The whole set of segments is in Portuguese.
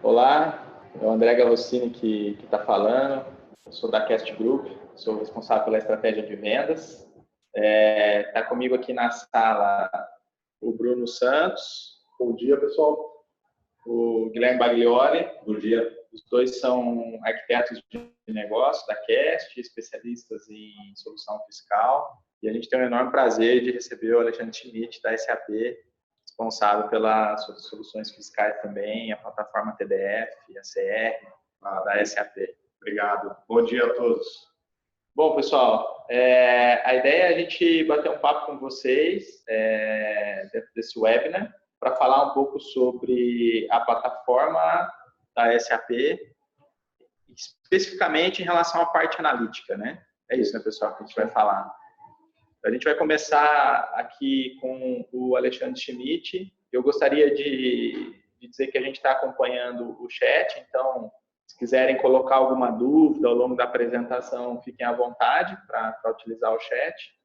Olá, é o André Galossini que está falando. Eu sou da Cast Group, sou responsável pela estratégia de vendas. Está comigo aqui na sala o Bruno Santos. Bom dia, pessoal. O Guilherme Baglioli. Bom dia. Os dois são arquitetos de negócio da Cast, especialistas em solução fiscal. E a gente tem um enorme prazer de receber o Alexandre Schmidt, da SAP, responsável pelas soluções fiscais também, a plataforma TDF, a CR, da SAP. Obrigado. Bom dia a todos. Bom, pessoal, a ideia é a gente bater um papo com vocês dentro desse webinar, para falar um pouco sobre a plataforma da SAP, especificamente em relação à parte analítica, né? É isso, né, pessoal, que a gente vai falar. A gente vai começar aqui com o Alexandre Schmidt. Eu gostaria de dizer que a gente está acompanhando o chat, então, se quiserem colocar alguma dúvida ao longo da apresentação, fiquem à vontade para utilizar o chat.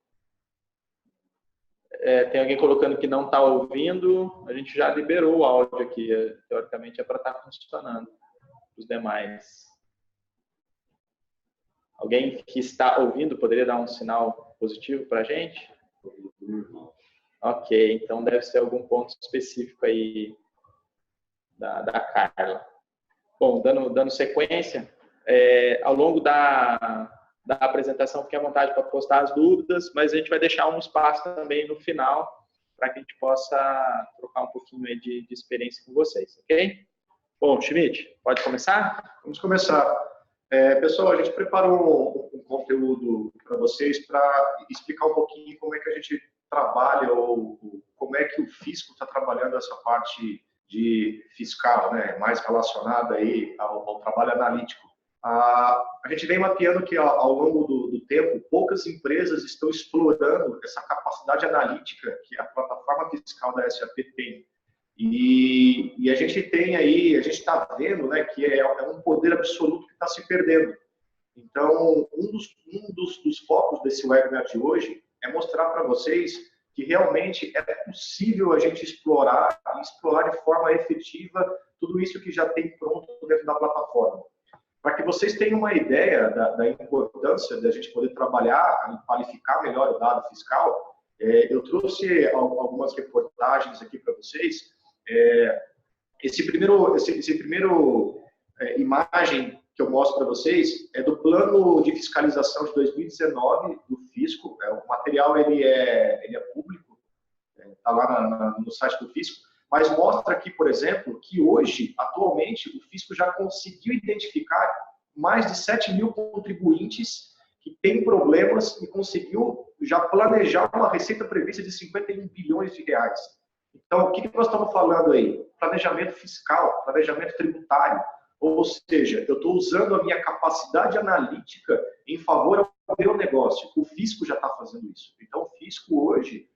Tem alguém colocando que não está ouvindo, a gente já liberou o áudio aqui, teoricamente é para estar funcionando os demais. Alguém que está ouvindo poderia dar um sinal positivo para a gente? Ok, então deve ser algum ponto específico aí da Carla. Bom, dando sequência, ao longo da apresentação, fique à vontade para postar as dúvidas, mas a gente vai deixar um espaço também no final para que a gente possa trocar um pouquinho aí de experiência com vocês, ok? Bom, Schmidt, pode começar? Vamos começar. Pessoal, a gente preparou um conteúdo para vocês para explicar um pouquinho como é que a gente trabalha ou como é que o fisco está trabalhando essa parte de fiscal, né, mais relacionada aí ao trabalho analítico. A gente vem mapeando que ao longo do tempo, poucas empresas estão explorando essa capacidade analítica que a plataforma fiscal da SAP tem. E a gente tem aí, a gente está vendo, né, que é um poder absoluto que está se perdendo. Então, um dos focos desse webinar de hoje é mostrar para vocês que realmente é possível a gente explorar de forma efetiva tudo isso que já tem pronto dentro da plataforma. Para que vocês tenham uma ideia da importância da gente poder trabalhar e qualificar melhor o dado fiscal, eu trouxe algumas reportagens aqui para vocês. Esse primeiro imagem que eu mostro para vocês é do plano de fiscalização de 2019 do Fisco. O material ele é público, está lá no site do Fisco, mas mostra aqui, por exemplo, que hoje, atualmente, o Fisco já conseguiu identificar mais de 7 mil contribuintes que têm problemas e conseguiu já planejar uma receita prevista de 51 bilhões de reais. Então, o que nós estamos falando aí? Planejamento fiscal, planejamento tributário. Ou seja, eu estou usando a minha capacidade analítica em favor ao meu negócio. O fisco já está fazendo isso. Então, o fisco hoje,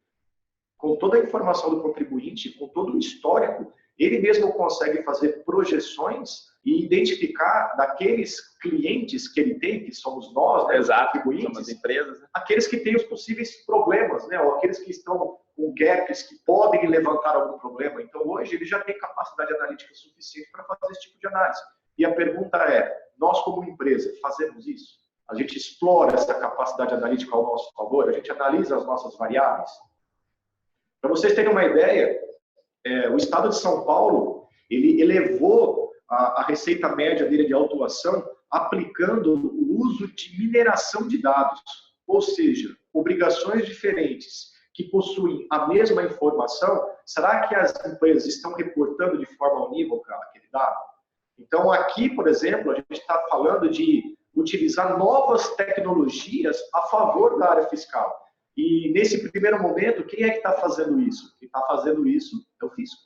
com toda a informação do contribuinte, com todo o histórico, ele mesmo consegue fazer projeções e identificar daqueles clientes que ele tem, que somos nós, né, exato, contribuintes, somos empresas, né? Aqueles que têm os possíveis problemas, né, ou aqueles que estão com gaps, que podem levantar algum problema. Então, hoje, ele já tem capacidade analítica suficiente para fazer esse tipo de análise. E a pergunta é, nós como empresa, fazemos isso? A gente explora essa capacidade analítica ao nosso favor? A gente analisa as nossas variáveis? Para vocês terem uma ideia, o Estado de São Paulo, ele elevou a receita média dele de autuação aplicando o uso de mineração de dados, ou seja, obrigações diferentes que possuem a mesma informação. Será que as empresas estão reportando de forma unívoca aquele dado? Então, aqui, por exemplo, a gente está falando de utilizar novas tecnologias a favor da área fiscal. E, nesse primeiro momento, quem é que está fazendo isso? Quem está fazendo isso é o fisco.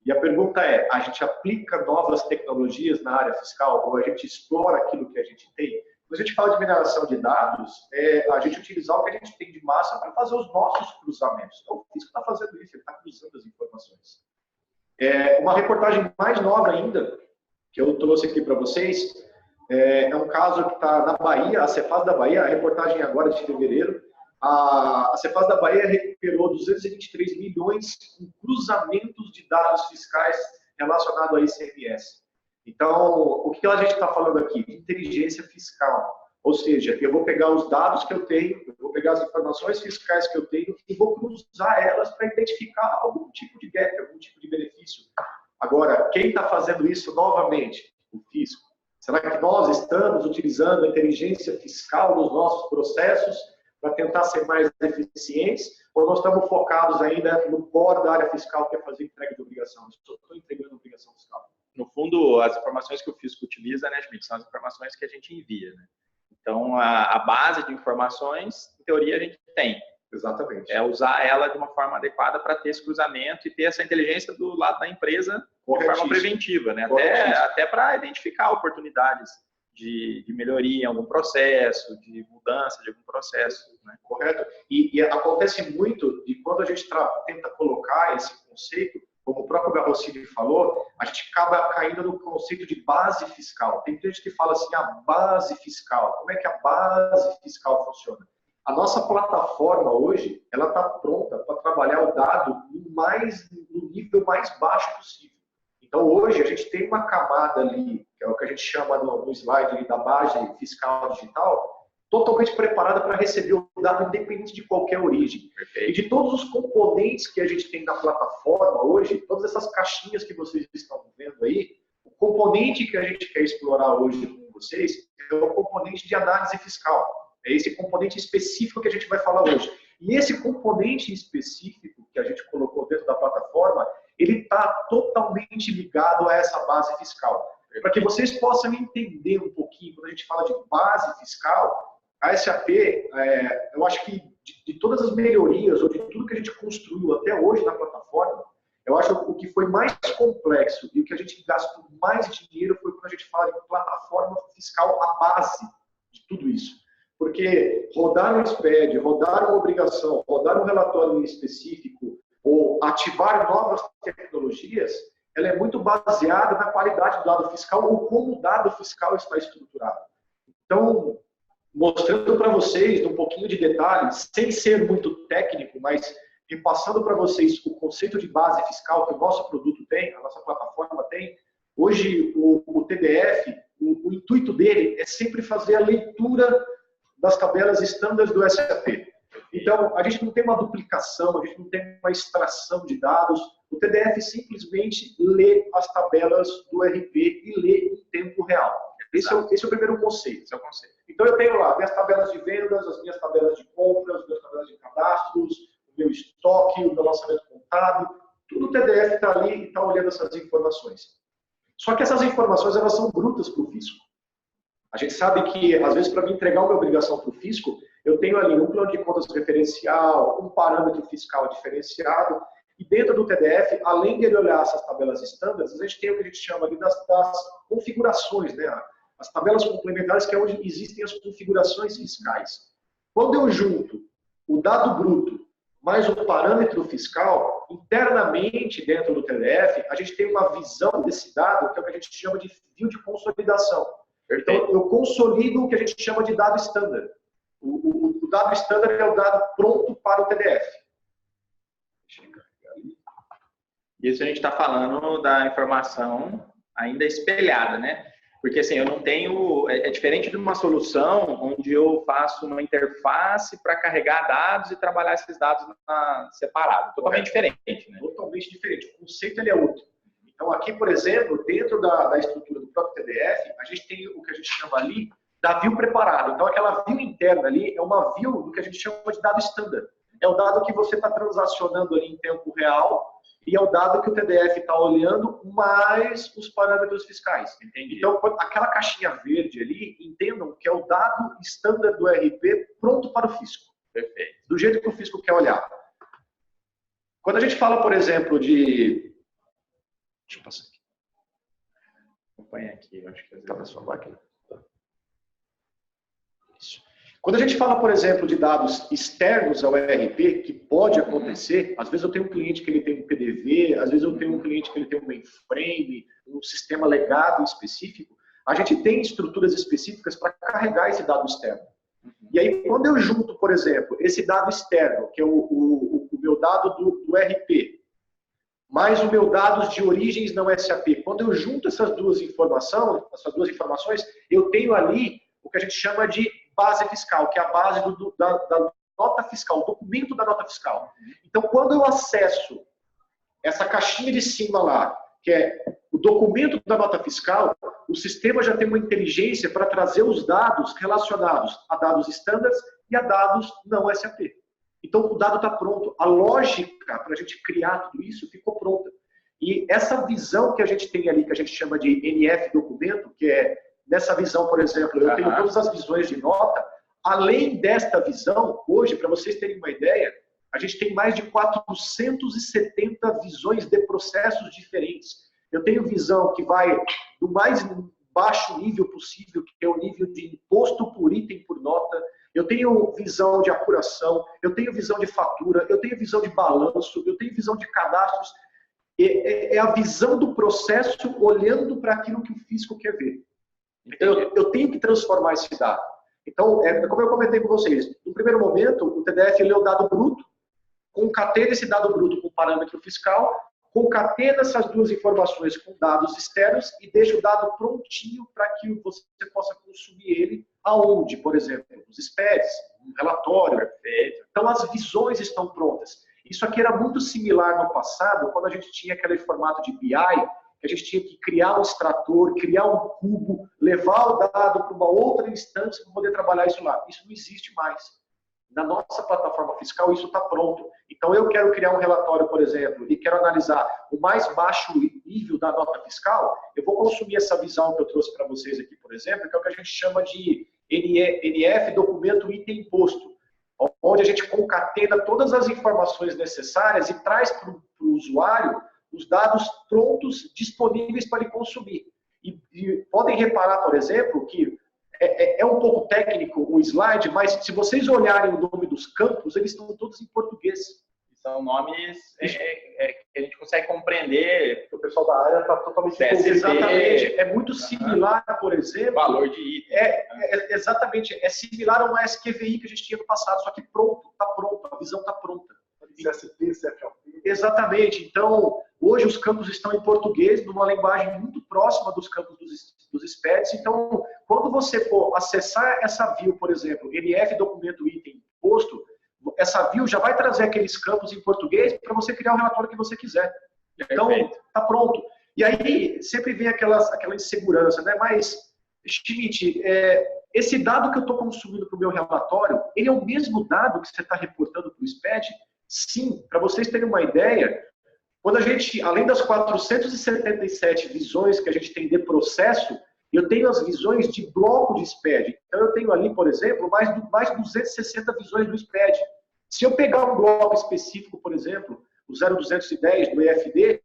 E a pergunta é, a gente aplica novas tecnologias na área fiscal ou a gente explora aquilo que a gente tem? Quando a gente fala de mineração de dados, a gente utilizar o que a gente tem de massa para fazer os nossos cruzamentos. Então, o fisco está fazendo isso, ele está cruzando as informações. Uma reportagem mais nova ainda, que eu trouxe aqui para vocês, é um caso que está na Bahia, a Cefaz da Bahia, a reportagem agora de fevereiro. A Cefaz da Bahia recuperou 223 milhões em cruzamentos de dados fiscais relacionados a ICMS. Então, o que a gente está falando aqui? De inteligência fiscal. Ou seja, eu vou pegar os dados que eu tenho, eu vou pegar as informações fiscais que eu tenho e vou cruzar elas para identificar algum tipo de gap, algum tipo de benefício. Agora, quem está fazendo isso novamente? O fisco. Será que nós estamos utilizando a inteligência fiscal nos nossos processos para tentar ser mais eficientes? Ou nós estamos focados ainda no core da área fiscal, que é fazer entrega de obrigação? Eu estou entregando obrigação fiscal. No fundo, as informações que o fisco utiliza, né, Schmidt, são as informações que a gente envia, né? Então, a base de informações, em teoria, a gente tem. Exatamente. É usar ela de uma forma adequada para ter esse cruzamento e ter essa inteligência do lado da empresa de forma preventiva, né? Até para identificar oportunidades de melhoria em algum processo, de mudança de algum processo, né? Correto. E acontece muito de quando a gente tenta colocar esse conceito, como o próprio Garrossini falou, a gente acaba caindo no conceito de base fiscal. Tem gente que fala assim, a base fiscal. Como é que a base fiscal funciona? A nossa plataforma hoje, ela está pronta para trabalhar o dado no nível mais baixo possível. Então, hoje, a gente tem uma camada ali, que é o que a gente chama no slide ali, da base fiscal digital, totalmente preparada para receber o dado independente de qualquer origem. Perfeito. E de todos os componentes que a gente tem na plataforma hoje, todas essas caixinhas que vocês estão vendo aí, o componente que a gente quer explorar hoje com vocês é o componente de análise fiscal. É esse componente específico que a gente vai falar hoje. E esse componente específico que a gente colocou dentro da plataforma, ele está totalmente ligado a essa base fiscal. Para que vocês possam entender um pouquinho, quando a gente fala de base fiscal, a SAP, eu acho que de todas as melhorias, ou de tudo que a gente construiu até hoje na plataforma, eu acho que o que foi mais complexo e o que a gente gastou mais dinheiro foi quando a gente fala de plataforma fiscal, a base de tudo isso. Porque rodar um SPED, rodar uma obrigação, rodar um relatório específico, ou ativar novas tecnologias, ela é muito baseada na qualidade do dado fiscal ou como o dado fiscal está estruturado. Então, mostrando para vocês um pouquinho de detalhes, sem ser muito técnico, mas repassando para vocês o conceito de base fiscal que o nosso produto tem, a nossa plataforma tem. Hoje, o TDF, o intuito dele é sempre fazer a leitura das tabelas standards do SAP. Então, a gente não tem uma duplicação, a gente não tem uma extração de dados. O TDF simplesmente lê as tabelas do RP e lê em tempo real. Esse é o primeiro conceito. Esse é o conceito. Então, eu tenho lá minhas tabelas de vendas, as minhas tabelas de compras, as minhas tabelas de cadastros, o meu estoque, o meu lançamento contábil. Tudo o TDF está ali e está olhando essas informações. Só que essas informações, elas são brutas para o fisco. A gente sabe que, às vezes, para me entregar uma obrigação para o fisco, eu tenho ali um plano de contas referencial, um parâmetro fiscal diferenciado, e dentro do TDF, além de ele olhar essas tabelas standards, a gente tem o que a gente chama ali das configurações, né? As tabelas complementares, que é onde existem as configurações fiscais. Quando eu junto o dado bruto mais o parâmetro fiscal, internamente dentro do TDF, a gente tem uma visão desse dado, que é o que a gente chama de fio de consolidação. Então, eu consolido o que a gente chama de dado standard. O dado standard é o dado pronto para o TDF. Isso a gente está falando da informação ainda espelhada, né? Porque assim, eu não tenho... É diferente de uma solução onde eu faço uma interface para carregar dados e trabalhar esses dados separado. Totalmente diferente, né? Totalmente diferente. O conceito ele é outro. Então, aqui, por exemplo, dentro da estrutura do próprio TDF, a gente tem o que a gente chama ali da view preparado. Então, aquela view interna ali é uma view do que a gente chama de dado standard. É o dado que você está transacionando ali em tempo real e é o dado que o TDF está olhando mais os parâmetros fiscais. Entendi. Então, aquela caixinha verde ali, entendam que é o dado standard do RP pronto para o fisco. Perfeito. Do jeito que o fisco quer olhar. Quando a gente fala, por exemplo, de... Deixa eu passar aqui. Acompanha aqui, eu acho que está na sua máquina. Isso. Quando a gente fala, por exemplo, de dados externos ao ERP, que pode acontecer, às vezes eu tenho um cliente que ele tem um PDV, às vezes eu tenho um cliente que ele tem um mainframe, um sistema legado específico, a gente tem estruturas específicas para carregar esse dado externo. E aí, quando eu junto, por exemplo, esse dado externo, que é o meu dado do RP, mais o meu dados de origens não SAP. Quando eu junto essas duas informações, eu tenho ali o que a gente chama de base fiscal, que é a base da nota fiscal, o documento da nota fiscal. Então, quando eu acesso essa caixinha de cima lá, que é o documento da nota fiscal, o sistema já tem uma inteligência para trazer os dados relacionados a dados standards e a dados não SAP. Então, o dado está pronto. A lógica para a gente criar tudo isso ficou pronta. E essa visão que a gente tem ali, que a gente chama de NF documento, que é, nessa visão, por exemplo, eu tenho todas as visões de nota. Além desta visão, hoje, para vocês terem uma ideia, a gente tem mais de 470 visões de processos diferentes. Eu tenho visão que vai do mais baixo nível possível, que é o nível de imposto por item por nota. Eu tenho visão de apuração, eu tenho visão de fatura, eu tenho visão de balanço, eu tenho visão de cadastros. É a visão do processo olhando para aquilo que o fisco quer ver. Então, eu tenho que transformar esse dado. Então, como eu comentei com vocês, no primeiro momento, o TDF lê o dado bruto, concatena esse dado bruto com parâmetro fiscal, concatena essas duas informações com dados externos e deixa o dado prontinho para que você possa consumir ele aonde, por exemplo, nos SPEDs, no relatório. Perfeito. Então, as visões estão prontas. Isso aqui era muito similar no passado, quando a gente tinha aquele formato de BI, que a gente tinha que criar um extrator, criar um cubo, levar o dado para uma outra instância para poder trabalhar isso lá. Isso não existe mais. Na nossa plataforma fiscal, isso está pronto. Então, eu quero criar um relatório, por exemplo, e quero analisar o mais baixo nível da nota fiscal, eu vou consumir essa visão que eu trouxe para vocês aqui, por exemplo, que é o que a gente chama de NF, documento item imposto, onde a gente concatena todas as informações necessárias e traz para o usuário os dados prontos, disponíveis para ele consumir. E podem reparar, por exemplo, que é um pouco técnico o slide, mas se vocês olharem o nome dos campos, eles estão todos em português. São nomes que a gente consegue compreender. O pessoal da área está totalmente CSV, exatamente. É muito similar, por exemplo. Valor de item. Exatamente. É similar a uma SQVI que a gente tinha no passado, só que pronto, está pronto, a visão está pronta. CSP, CFLP. Exatamente. Então, hoje os campos estão em português, numa linguagem muito próxima dos campos dos SPEDs. Então, quando você for acessar essa view, por exemplo, NF documento item imposto, essa view já vai trazer aqueles campos em português para você criar o relatório que você quiser. Então, está pronto. E aí, sempre vem aquela insegurança, né? Mas, Schmidt, esse dado que eu estou consumindo para o meu relatório, ele é o mesmo dado que você está reportando para o SPED? Sim, para vocês terem uma ideia, quando a gente, além das 477 visões que a gente tem de processo, eu tenho as visões de bloco de SPED. Então, eu tenho ali, por exemplo, mais de 260 visões do SPED. Se eu pegar um bloco específico, por exemplo, o 0210 do EFD,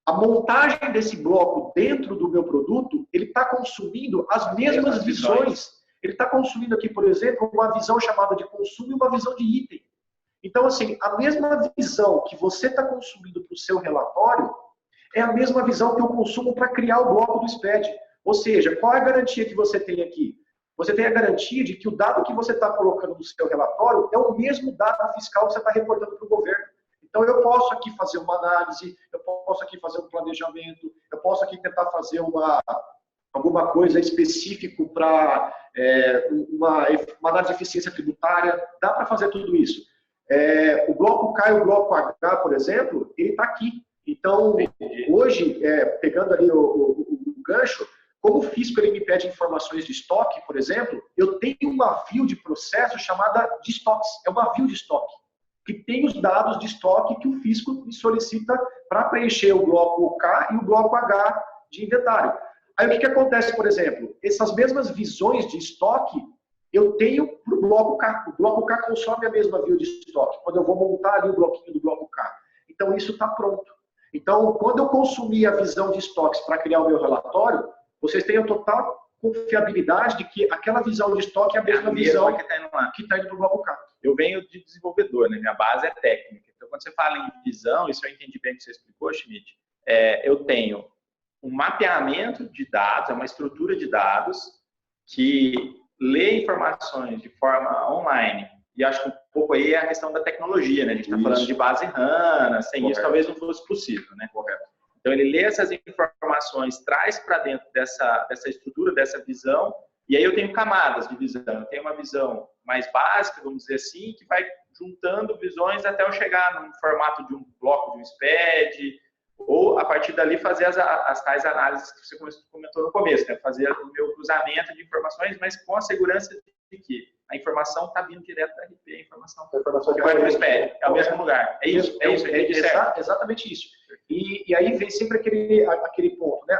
a montagem desse bloco dentro do meu produto, ele está consumindo as mesmas visões. Ele está consumindo aqui, por exemplo, uma visão chamada de consumo e uma visão de item. Então, assim, a mesma visão que você está consumindo para o seu relatório é a mesma visão que eu consumo para criar o bloco do SPED. Ou seja, qual é a garantia que você tem aqui? Você tem a garantia de que o dado que você está colocando no seu relatório é o mesmo dado fiscal que você está reportando para o governo. Então, eu posso aqui fazer uma análise, eu posso aqui fazer um planejamento, eu posso aqui tentar fazer alguma coisa específica para uma análise de eficiência tributária. Dá para fazer tudo isso. O bloco K e o bloco H, por exemplo, ele está aqui. Então, hoje, pegando ali o gancho, como o fisco ele me pede informações de estoque, por exemplo, eu tenho uma view de processo chamada de estoques. É uma view de estoque, que tem os dados de estoque que o fisco me solicita para preencher o bloco K e o bloco H de inventário. Aí o que acontece, por exemplo? Essas mesmas visões de estoque eu tenho para o bloco K. O bloco K consome a mesma view de estoque, quando eu vou montar ali o bloquinho do bloco K. Então, isso está pronto. Então, quando eu consumir a visão de estoques para criar o meu relatório, vocês têm a total confiabilidade de que aquela visão de estoque é a mesma visão que está indo para o bloco K. Eu venho de desenvolvedor, né? Minha base é técnica. Então, quando você fala em visão, isso eu entendi bem o que você explicou, Schmidt, eu tenho um mapeamento de dados, é uma estrutura de dados que lê informações de forma online e acho que um pouco aí a questão da tecnologia, né? A gente está falando de base HANA, sem isso talvez não fosse possível, né? Correto. Então, ele lê essas informações, traz para dentro dessa estrutura, dessa visão, e aí eu tenho camadas de visão. Eu tenho uma visão mais básica, vamos dizer assim, que vai juntando visões até eu chegar no formato de um bloco de um SPED, ou a partir dali fazer as tais análises que você comentou no começo, né? Fazer o meu cruzamento de informações, mas com a segurança de que a informação está vindo direto da RP, a informação que vai para o SPED, é o mesmo lugar. É isso, exatamente isso. E aí vem sempre aquele ponto, né?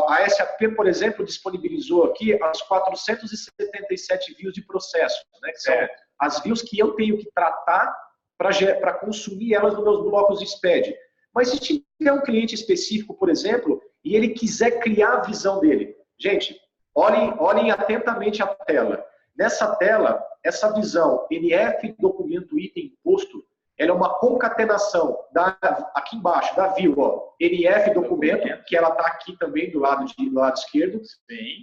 A SAP, por exemplo, disponibilizou aqui as 477 views de processo, né? Que são as views que eu tenho que tratar para consumir elas nos meus blocos de SPED. Mas se tiver um cliente específico, por exemplo, e ele quiser criar a visão dele, gente, olhem atentamente a tela. Nessa tela, essa visão NF documento item posto, ela é uma concatenação aqui embaixo da view, ó, NF documento, que ela está aqui também do lado esquerdo,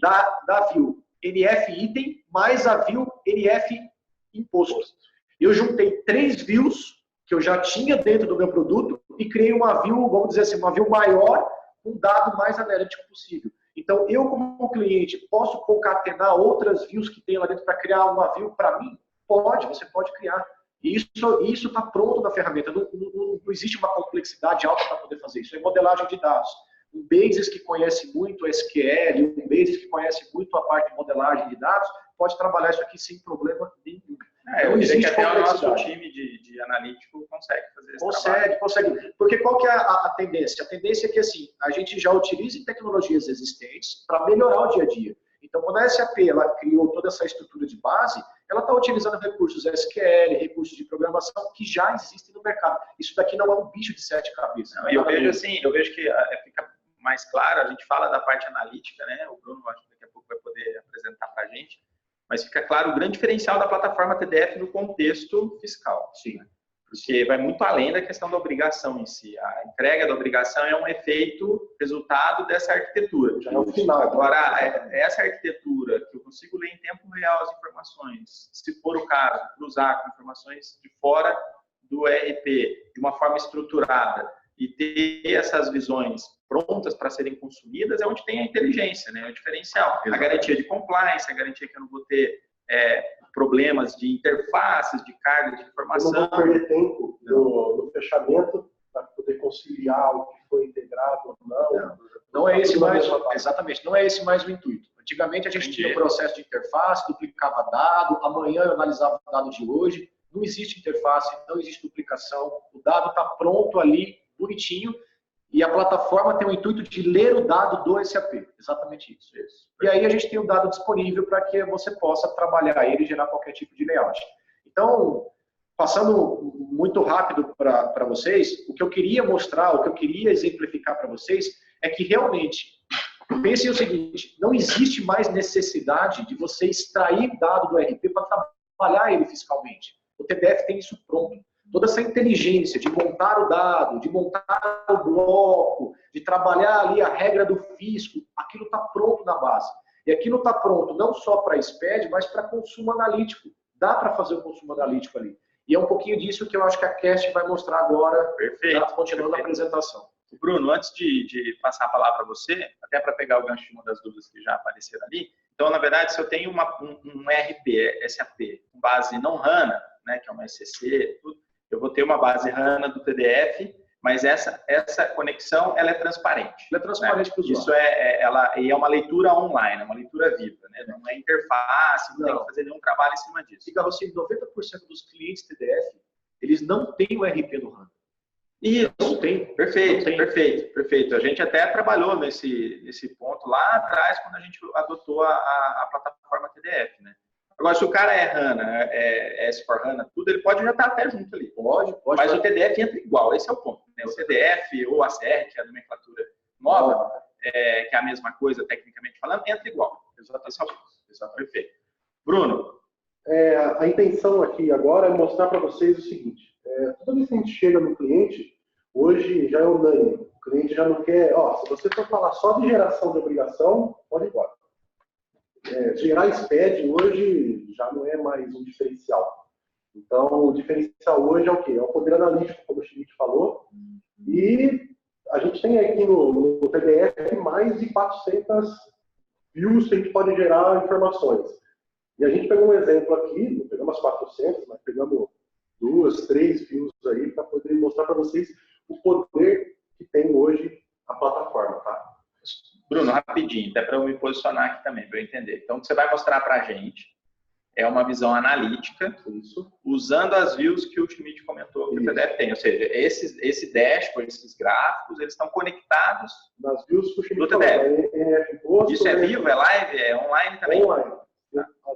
da view NF item mais a view NF imposto. Eu juntei 3 views que eu já tinha dentro do meu produto e criei uma view, vamos dizer assim, uma view maior, com um dado mais analítico possível. Então, eu como cliente, posso concatenar outras views que tem lá dentro para criar uma view para mim? Pode, você pode criar. E isso está pronto na ferramenta. Não existe uma complexidade alta para poder fazer isso. É modelagem de dados. Um Basis que conhece muito SQL, um Basis que conhece muito a parte de modelagem de dados, pode trabalhar isso aqui sem problema nenhum. Eu diria que até o nosso time de analítico consegue fazer esse trabalho. Consegue. Porque qual que é a tendência? A tendência é que assim, a gente já utilize tecnologias existentes para melhorar o dia a dia. Então, quando a SAP ela criou toda essa estrutura de base, ela está utilizando recursos SQL, recursos de programação que já existem no mercado. Isso daqui não é um bicho de 7 cabeças. Eu vejo que fica mais claro, a gente fala da parte analítica, né? O Bruno, acho que daqui a pouco vai poder apresentar para a gente. Mas fica claro o grande diferencial da plataforma TDF no contexto fiscal. Sim. Porque vai muito além da questão da obrigação em si. A entrega da obrigação é um efeito, resultado dessa arquitetura. Já é o final. Agora, essa arquitetura, que eu consigo ler em tempo real as informações, se for o caso, cruzar com informações de fora do ERP, de uma forma estruturada, e ter essas visões prontas para serem consumidas, é onde tem a inteligência, né? O diferencial. Exatamente. A garantia de compliance, a garantia que eu não vou ter problemas de interfaces, de carga de informação. Eu não vou perder tempo no fechamento para poder conciliar o que foi integrado ou não. Não é esse mais, exatamente, não é esse mais o intuito. Antigamente a gente tinha o processo de interface, duplicava dado, amanhã eu analisava o dado de hoje. Não existe interface, não existe duplicação, o dado está pronto ali, bonitinho, e a plataforma tem o intuito de ler o dado do SAP. Exatamente isso. E aí a gente tem o dado disponível para que você possa trabalhar ele e gerar qualquer tipo de layout. Então, passando muito rápido para vocês, o que eu queria mostrar, o que eu queria exemplificar para vocês, é que realmente, pensem o seguinte, não existe mais necessidade de você extrair dado do RP para trabalhar ele fiscalmente. O TDF tem isso pronto. Toda essa inteligência de montar o dado, de montar o bloco, de trabalhar ali a regra do fisco, aquilo está pronto na base. E aquilo está pronto não só para SPED, mas para consumo analítico. Dá para fazer o consumo analítico ali. E é um pouquinho disso que eu acho que a Cast vai mostrar agora, continuando a apresentação. Bruno, antes de passar a palavra para você, até para pegar o gancho de uma das dúvidas que já apareceram ali, então, na verdade, se eu tenho um RP, SAP, com base não HANA, né, que é uma SCC, tudo, eu vou ter uma base HANA do TDF, mas essa conexão ela é transparente. Ela é transparente, né? Para o usuário. Isso é uma leitura online, é uma leitura viva, né? Não é interface, não tem que fazer nenhum trabalho em cima disso. Fica assim, 90% dos clientes TDF, eles não têm o RP no HANA. Isso, não tem. Perfeito. A gente até trabalhou nesse ponto lá atrás, quando a gente adotou a plataforma TDF, né? Agora, se o cara é HANA, é S4HANA, tudo, ele pode já estar até junto ali. Pode. Mas o TDF entra igual, esse é o ponto. Né? O TDF ou a CR, que é a nomenclatura nova, que é a mesma coisa, tecnicamente falando, entra igual. Exato. Perfeito. Bruno? A intenção aqui agora é mostrar para vocês o seguinte. Toda vez que a gente chega no cliente, hoje já é unânime. O cliente já não quer... se você for falar só de geração de obrigação, pode ir embora. Gerar SPED hoje já não é mais um diferencial. Então, o diferencial hoje é o quê? É o poder analítico, como o Schmidt falou, e a gente tem aqui no PDF mais de 400 views que a gente pode gerar informações. E a gente pegou um exemplo aqui, não pegamos as 400, mas pegamos 2, 3 views aí para poder mostrar para vocês o poder que tem hoje a plataforma, tá? Bruno, rapidinho, até para eu me posicionar aqui também, para eu entender. Então, o que você vai mostrar para a gente é uma visão analítica, Isso, usando as views que o Schmidt comentou que o PDF tem. Ou seja, esse dashboard, esses gráficos, eles estão conectados nas views que o Schmidt no falou, TDF. Isso é vivo, é live, é online também? Online.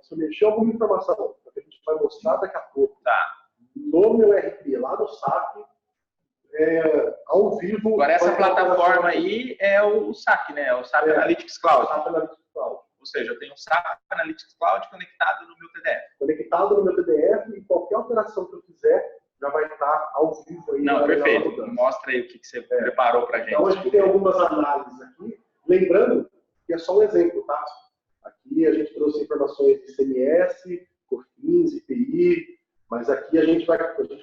Se eu mexer alguma informação, que a gente vai mostrar daqui a pouco, Tá. no meu RP, lá no SAP, ao vivo. Agora, essa plataforma aí é o SAP, né? É o SAP Analytics Cloud. SAP Analytics Cloud. Ou seja, eu tenho o SAP Analytics Cloud conectado no meu TDF. Conectado no meu TDF e qualquer alteração que eu fizer já vai estar ao vivo aí. Não, perfeito. Mostra aí o que você preparou para a gente. Então, a gente tem algumas análises aqui. Lembrando que é só um exemplo, tá? Aqui a gente trouxe informações de ICMS, COFINS, IPI, mas aqui a gente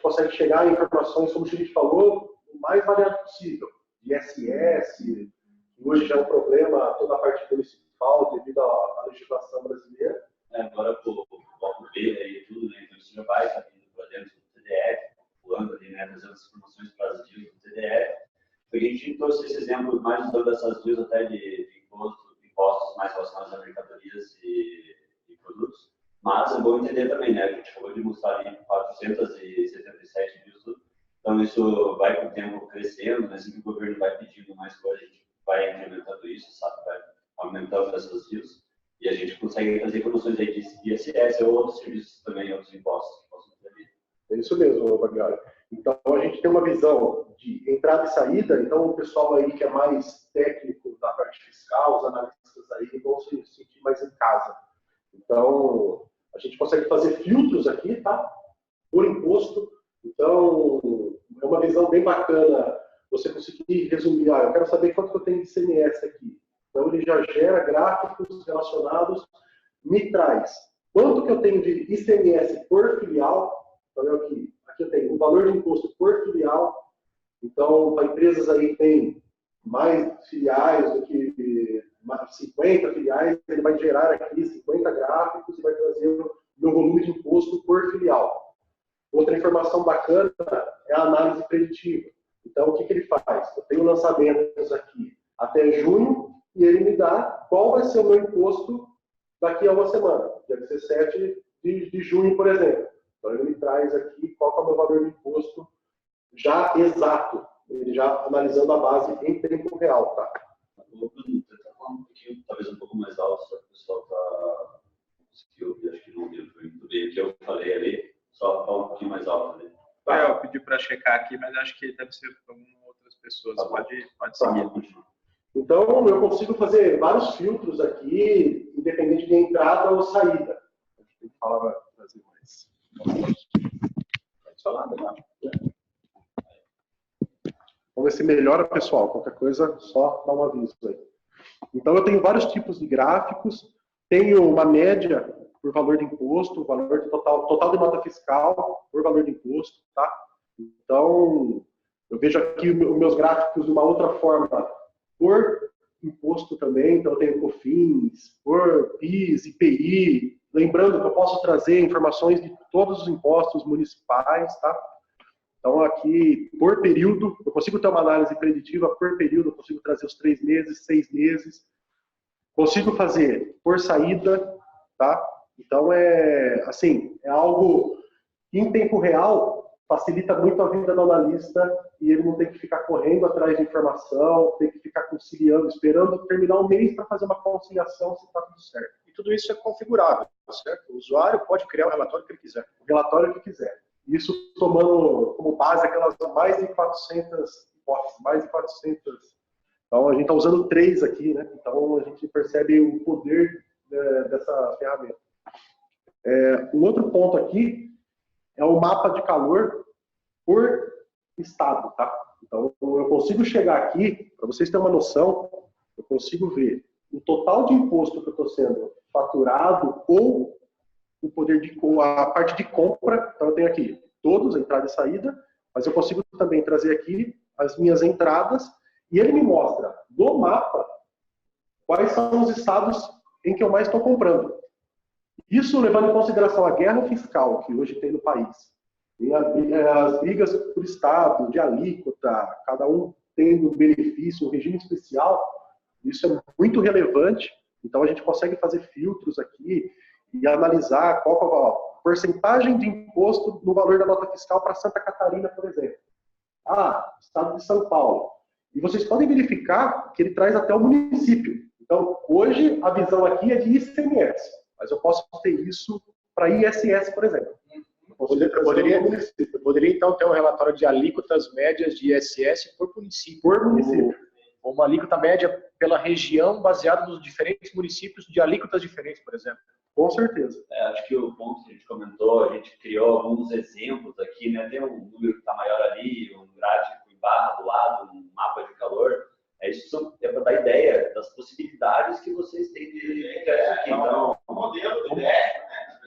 consegue chegar a informações, como a gente falou, o mais variado possível. De ISS, que hoje já é um problema toda a parte municipal devido à legislação brasileira. Agora com o bloco B e tudo, né? Então isso já vai estar vindo para dentro do TDF, pulando ali, né? Trazendo as informações para as views do TDF. A gente trouxe esse exemplo mais usando essas views até de impostos mais relacionados a mercadorias e produtos. Mas é bom entender também, né? A gente acabou de mostrar ali 477 views tudo. Então isso vai com o tempo crescendo, né? Assim que o governo vai pedindo mais coisas, a gente vai implementando isso, sabe? Vai aumentando essas views. E a gente consegue trazer informações aí de ISS ou outros serviços também, outros impostos que possam ter ali. É isso mesmo, Bagliari. Então, a gente tem uma visão de entrada e saída. Então, o pessoal aí que é mais técnico da parte fiscal, os analistas aí, vão se sentir mais em casa. Então, a gente consegue fazer filtros aqui, tá? Por imposto. Então, é uma visão bem bacana você conseguir resumir. Eu quero saber quanto que eu tenho de ICMS aqui. Então, ele já gera gráficos relacionados, me traz quanto que eu tenho de ICMS por filial. Então, aqui eu tenho o valor de imposto por filial. Então, para empresas aí que tem mais filiais do que 50 filiais, ele vai gerar aqui 50 gráficos e vai trazer o meu volume de imposto por filial. Outra informação bacana é a análise preditiva. Então, o que ele faz? Eu tenho lançamentos aqui até junho, e ele me dá qual vai ser o meu imposto daqui a uma semana, dia 17 de junho, por exemplo. Então, ele me traz aqui qual é o meu valor de imposto já exato, ele já analisando a base em tempo real, tá? Vou tentar falar um pouquinho, talvez um pouco mais alto, só que o pessoal está conseguiu ouvir, acho que não deu muito bem o que eu falei ali, só falar um pouquinho mais alto ali. Eu pedi para checar aqui, mas acho que deve ser com outras pessoas. Tá, pode seguir. Tá. Então, eu consigo fazer vários filtros aqui, independente de entrada ou saída. A gente tem que falar para trazer mais. Pode falar, não. Vamos ver se melhora, pessoal. Qualquer coisa, só dá um aviso aí. Então, eu tenho vários tipos de gráficos. Tenho uma média por valor de imposto, valor de total de nota fiscal por valor de imposto, tá? Então, eu vejo aqui os meus gráficos de uma outra forma, por imposto também. Então, eu tenho COFINS, por PIS, IPI. Lembrando que eu posso trazer informações de todos os impostos municipais, tá? Então, aqui, por período, eu consigo ter uma análise preditiva por período, eu consigo trazer os 3 meses, 6 meses. Consigo fazer por saída, tá? Então, é algo que, em tempo real, facilita muito a vida do analista e ele não tem que ficar correndo atrás de informação, tem que ficar conciliando, esperando terminar o mês para fazer uma conciliação se está tudo certo. E tudo isso é configurável, certo? O usuário pode criar o relatório que ele quiser. O relatório que quiser. Isso tomando como base aquelas mais de 400 hipóteses, mais de 400. Então, a gente está usando 3 aqui, né? Então, a gente percebe o poder dessa ferramenta. Um outro ponto aqui é o mapa de calor por estado, tá? Então, eu consigo chegar aqui, para vocês terem uma noção, eu consigo ver o total de imposto que eu estou sendo faturado ou o poder a parte de compra. Então eu tenho aqui todos, entrada e saída, mas eu consigo também trazer aqui as minhas entradas e ele me mostra no mapa quais são os estados em que eu mais estou comprando. Isso levando em consideração a guerra fiscal que hoje tem no país, e as brigas por estado, de alíquota, cada um tendo um benefício, um regime especial, isso é muito relevante. Então a gente consegue fazer filtros aqui e analisar qual é a porcentagem de imposto no valor da nota fiscal para Santa Catarina, por exemplo. Estado de São Paulo. E vocês podem verificar que ele traz até o município. Então, hoje, a visão aqui é de ICMS, mas eu posso ter isso para ISS, por exemplo. Eu poderia, então, ter um relatório de alíquotas médias de ISS por município. Por município. Uma alíquota média pela região, baseada nos diferentes municípios de alíquotas diferentes, por exemplo. Com certeza. Acho que o ponto que a gente comentou, a gente criou alguns exemplos aqui, né? Tem um número que está maior ali, um gráfico em barra do lado, um mapa de calor. Isso é para dar ideia das possibilidades que vocês têm de isso aqui. Então, o modelo do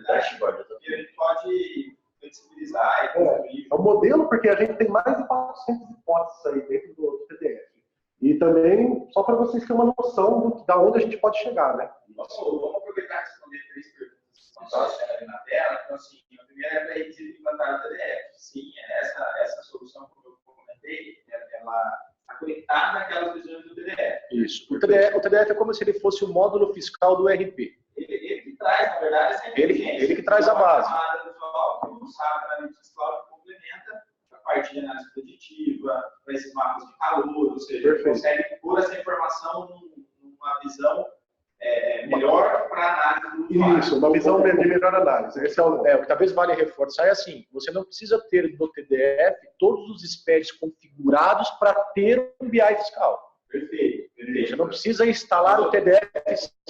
dashboard, a gente pode flexibilizar e construir. É um modelo porque a gente tem mais de 400 hipóteses aí dentro do TDF. E também, só para vocês terem uma noção da onde a gente pode chegar, né? Vamos aproveitar e responder 3 perguntas ali na tela. Então, assim, a primeira é para eles implantar o TDF. Sim, essa solução, como eu comentei, ela está conectada naquelas visões do TDF. Isso. O TDF é como se ele fosse o módulo fiscal do RP. Ele que traz, na verdade, essa inteligência. Ele que traz a base. Que não sabe, a Analytics Cloud complementa a parte de análise preditiva, para esses mapas de calor, ou seja, ele consegue pôr essa informação numa visão melhor para a análise do usuário. Isso, uma visão de melhor análise. Esse o que talvez vale reforçar é assim, você não precisa ter no TDF todos os SPEDs configurados para ter um BI fiscal. Perfeito. Você não precisa instalar o TDF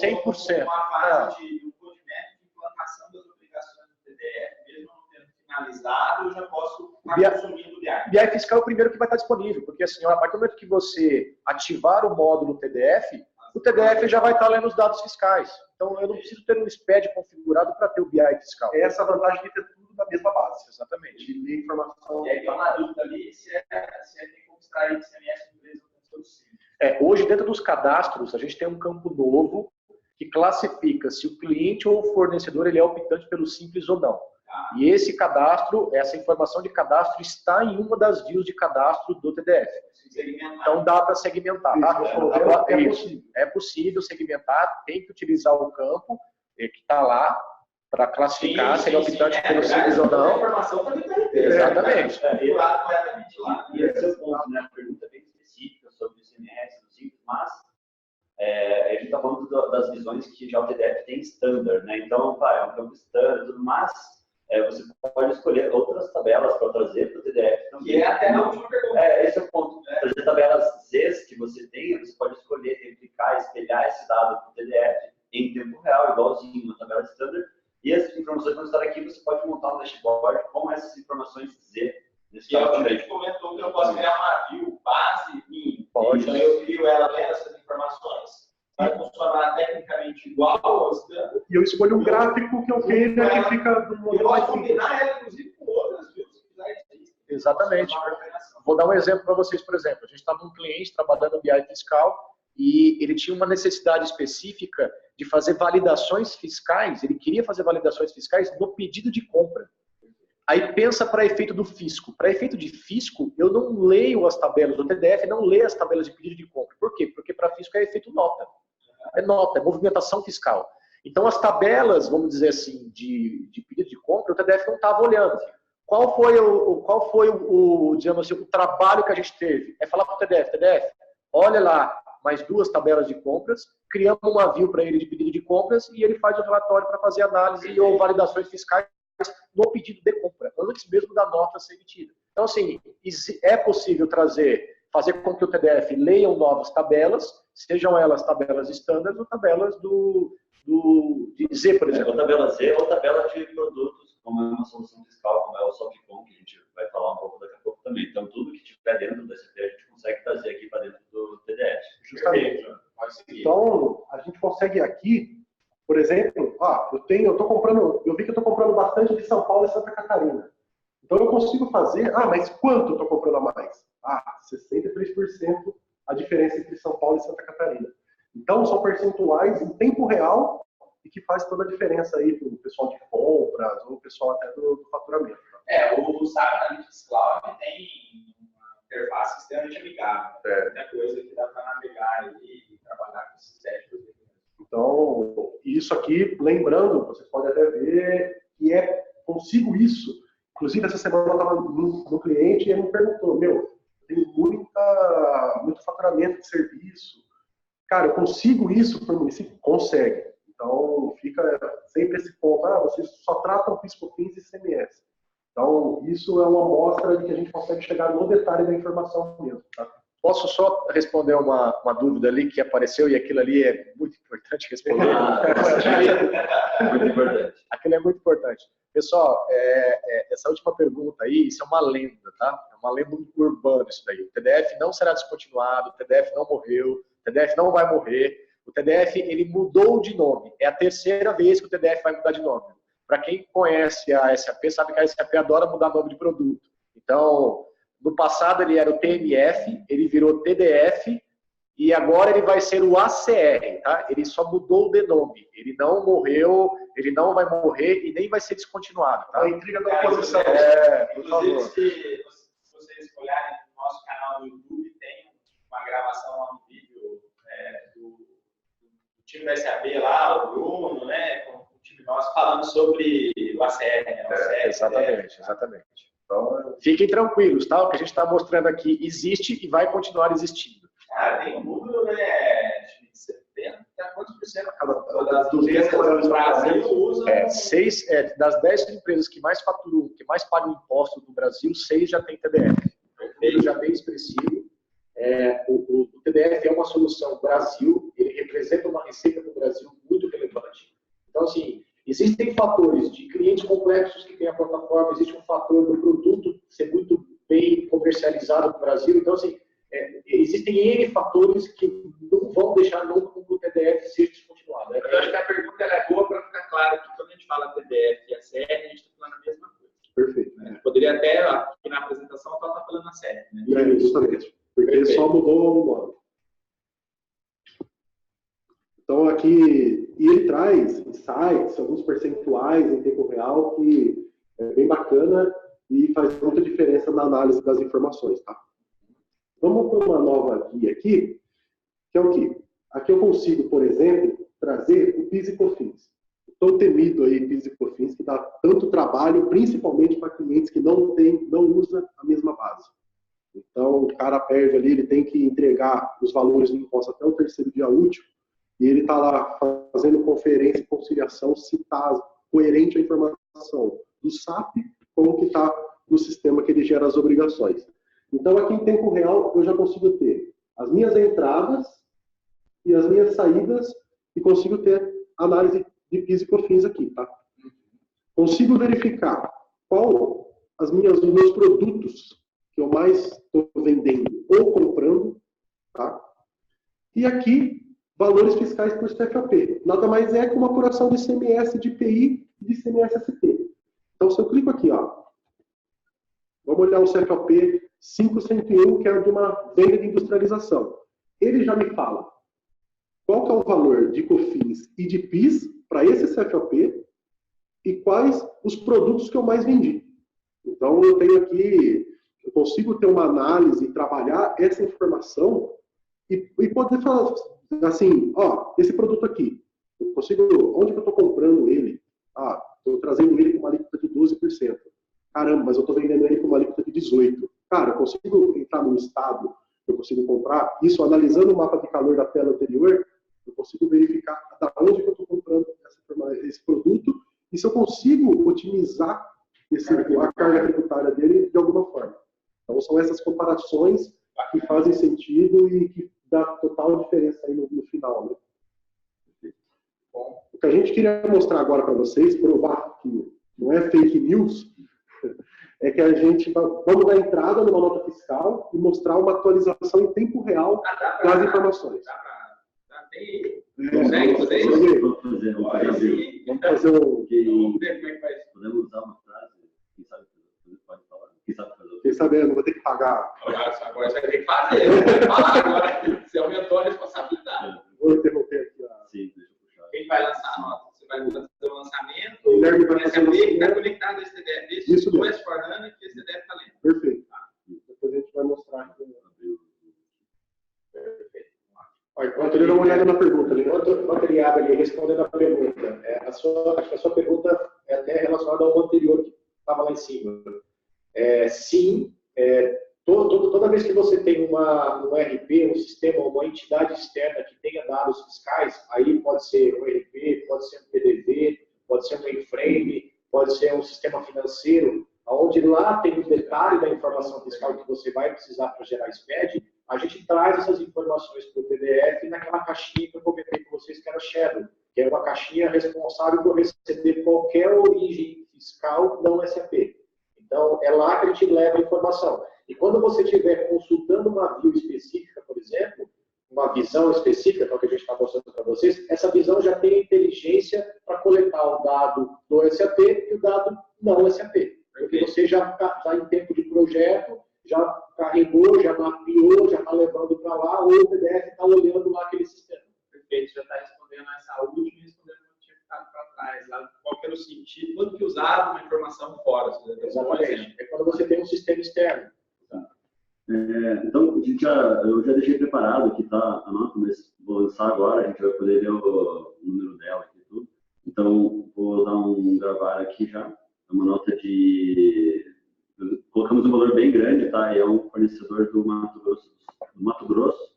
100%. Uma fase de roadmap de implantação das obrigações do TDF, mesmo não tendo finalizado, eu já posso estar consumindo o BI. BI fiscal é o primeiro que vai estar disponível, porque assim, a partir do momento que você ativar o módulo TDF, o TDF já vai estar lendo os dados fiscais. Então, eu não preciso ter um SPED configurado para ter o BI fiscal. Essa é a vantagem de ter tudo na mesma base. Exatamente. De ler informação. E aí, está uma dúvida ali se tem como extrair de CMS do inglês ou do simples. Hoje, dentro dos cadastros, a gente tem um campo novo que classifica se o cliente ou o fornecedor ele é optante pelo simples ou não. E esse cadastro, essa informação de cadastro está em uma das views de cadastro do TDF. Então dá para segmentar. Tá? É possível segmentar, tem que utilizar o campo que está lá para classificar se ele é optante pelo simples ou não. A informação também está Exatamente. corretamente lá. E esse é o ponto, né? Pergunta bem específica sobre o CMS, do simples, mas a gente está falando das visões que já o TDF tem standard, né? Então, é um campo standard, mas você pode escolher outras tabelas para trazer para o TDF também. E é até a última pergunta. Esse é o ponto. Trazer tabelas Zs que você tem, você pode escolher, replicar, espelhar esse dado para o TDF em tempo real, igualzinho uma tabela standard. E as informações vão estar aqui, você pode montar um dashboard com essas informações Z. E a gente comentou que eu posso criar uma view base minha. Pode. Então eu crio ela lendo essas informações. Vai funcionar tecnicamente igual ao standard. E eu escolho um gráfico que eu queira que fica do Eu modelo mais posso simples. combinar ela, inclusive, com outras views que já existem. Exatamente. Vou dar um exemplo para vocês, por exemplo. A gente estava com um cliente trabalhando no BI fiscal e ele tinha uma necessidade específica de fazer validações fiscais, ele queria fazer validações fiscais no pedido de compra. Aí pensa para efeito do fisco. Para efeito de fisco, eu não leio as tabelas do TDF, não leio as tabelas de pedido de compra. Por quê? Porque para fisco é efeito nota. É nota, é movimentação fiscal. Então as tabelas, vamos dizer assim, de pedido de compra, o TDF não estava olhando. Qual foi digamos assim, o trabalho que a gente teve? É falar para o TDF, olha lá, mais 2 tabelas de compras, criamos uma view para ele de pedido de compras e ele faz o relatório para fazer análise ou validações fiscais no pedido de compra, antes mesmo da nota ser emitida. Então, assim, é possível fazer com que o TDF leiam novas tabelas, sejam elas tabelas standard ou tabelas de Z, por exemplo. Ou tabela Z ou tabela de produtos, como é uma solução fiscal, como é o Softcom, que a gente vai falar um pouco daqui a pouco também. Então, tudo que tiver dentro do SAP, a gente consegue trazer aqui para dentro do TDF. Justamente. Então, a gente consegue aqui, por exemplo, exemplo, eu vi que eu estou comprando bastante de São Paulo e Santa Catarina. Então eu consigo fazer, mas quanto eu estou comprando a mais? 63% a diferença entre São Paulo e Santa Catarina. Então são percentuais em tempo real e que faz toda a diferença aí para o pessoal de compras ou o pessoal até do faturamento. O SAP Analytics Cloud tem uma interface extremamente amigável. Muita coisa que dá para navegar e trabalhar com esses testes. Então, isso aqui, lembrando, vocês podem até ver que consigo isso. Inclusive, essa semana eu estava no cliente e ele me perguntou, tem muito faturamento de serviço. Cara, eu consigo isso para o município? Consegue. Então, fica sempre esse ponto, vocês só tratam PIS/COFINS e ICMS. Então, isso é uma amostra de que a gente consegue chegar no detalhe da informação mesmo. Tá? Posso só responder uma dúvida ali que apareceu e aquilo ali é muito importante responder? Muito importante. Aquilo é muito importante. Pessoal, essa última pergunta aí, isso é uma lenda, tá? É uma lenda urbana isso daí. O TDF não será descontinuado, o TDF não morreu, o TDF não vai morrer. O TDF, ele mudou de nome. É a 3ª vez que o TDF vai mudar de nome. Para quem conhece a SAP, sabe que a SAP adora mudar nome de produto. Então, no passado ele era o TMF, ele virou TDF e agora ele vai ser o ACR, tá? Ele só mudou de nome. Ele não morreu, ele não vai morrer e nem vai ser descontinuado, tá? A intriga da oposição. Por favor. Inclusive, se vocês olharem no nosso canal do YouTube, tem uma gravação lá no vídeo do time da SAP lá, o Bruno, né, com o time nosso, falando sobre o ACR, né? Exatamente. Então, fiquem tranquilos, tá? O que a gente está mostrando aqui existe e vai continuar existindo. Tem um número, né, de 70, quantos por cento das empresas do Brasil usam? Das 10 empresas que mais faturam, que mais pagam impostos no Brasil, 6 já tem TDF. Ele já bem expressivo. O TDF é uma solução Brasil, ele representa uma receita do Brasil muito relevante. Então, assim, existem fatores de clientes complexos que têm a plataforma, existe um fator do produto ser muito bem comercializado no Brasil. Então, assim, existem N fatores que não vão deixar nunca com que o TDF seja descontinuado. Eu acho que a pergunta é boa para ficar claro que quando a gente fala TDF e ACR, a gente está falando a mesma coisa. Perfeito. A gente poderia até, aqui na apresentação, estar falando ACR. Né? Justamente. Porque só mudou o nome. Então, aqui, e ele traz insights, alguns percentuais em tempo real, que é bem bacana e faz muita diferença na análise das informações, tá? Vamos para uma nova guia aqui, que é o quê? Aqui eu consigo, por exemplo, trazer o PIS e COFINS. Tão temido aí PIS e COFINS, que dá tanto trabalho, principalmente para clientes que não usam a mesma base. Então, o cara perde ali, ele tem que entregar os valores do imposto até o 3º dia útil, e ele está lá fazendo conferência e conciliação se está coerente a informação do SAP com o que está no sistema que ele gera as obrigações. Então, aqui em tempo real, eu já consigo ter as minhas entradas e as minhas saídas e consigo ter análise de PIS e COFINS aqui, tá? Consigo verificar os meus produtos que eu mais estou vendendo ou comprando, tá? E aqui, valores fiscais por CFAP. Nada mais é que uma apuração de ICMS, de IPI e de ICMS-ST. Então, se eu clico aqui, vamos olhar o CFAP 5101, que é de uma venda de industrialização. Ele já me fala qual que é o valor de COFINS e de PIS para esse CFAP e quais os produtos que eu mais vendi. Então, eu tenho aqui, eu consigo ter uma análise e trabalhar essa informação e poder falar assim, esse produto aqui, eu consigo, onde que eu estou comprando ele? Estou trazendo ele com uma alíquota de 12%. Caramba, mas eu estou vendendo ele com uma alíquota de 18%. Cara, eu consigo entrar no estado, eu consigo comprar, isso analisando o mapa de calor da tela anterior, eu consigo verificar da onde que eu estou comprando esse produto e se eu consigo otimizar a carga tributária dele de alguma forma. Então, são essas comparações que fazem sentido e que dá total diferença aí no final, né? Bom, o que a gente queria mostrar agora para vocês, provar que não é fake news, é que a gente vamos dar entrada numa nota fiscal e mostrar uma atualização em tempo real das informações. Tem Consegue fazer isso? Vamos fazer Vamos fazer um... Vamos ver como é que faz. Podemos usar uma frase? Quem sabe pode falar? Quem sabe fazer? Quem sabe eu não vou ter que pagar. Agora você vai ter que fazer. Você vai falar agora. Você aumentou a responsabilidade. Vou interromper aqui. Sim, deixa eu puxar. Quem vai lançar a nota? Você vai fazer o lançamento. O Guilherme vai esse fazer o API que está lançamento. conectado a esse DDF. Isso do mesmo. S4HANA que esse DDF está lendo. Perfeito. Depois a gente vai mostrar aqui. Perfeito. Enquanto ele dá uma olhada na pergunta. Enquanto ele abre ali, respondendo a pergunta, acho que a sua pergunta é até relacionada ao anterior que estava lá em cima. Sim, toda vez que você tem um RP, um sistema, uma entidade externa que tenha dados fiscais, aí pode ser um RP, pode ser um PDV, pode ser um mainframe, pode ser um sistema financeiro, onde lá tem o detalhe da informação fiscal que você vai precisar para gerar SPED, a gente traz essas informações para o PDF naquela caixinha que eu comentei com vocês, que era Shadow, que é uma caixinha responsável por receber qualquer origem fiscal não SAP. Então, é lá que a gente leva a informação. E quando você estiver consultando uma view específica, por exemplo, uma visão específica, que é o que a gente está mostrando para vocês, essa visão já tem inteligência para coletar o dado do SAP e o dado não SAP. Porque você já está em tempo de projeto, já carregou, já mapeou, já está levando para lá, ou o PDF está olhando lá aquele sistema. Perfeito, já está respondendo essa última e respondendo o que tinha ficado para trás. Lá, qual que era o sentido, quando que usava uma informação fora. Exatamente. É quando você tem um sistema externo. Então, eu já deixei preparado aqui, tá? A nota, mas vou lançar agora, a gente vai poder ver o número dela aqui e tudo. Então, vou dar um gravar aqui já. É uma nota de... Colocamos um valor bem grande, tá? E é um fornecedor do Mato Grosso.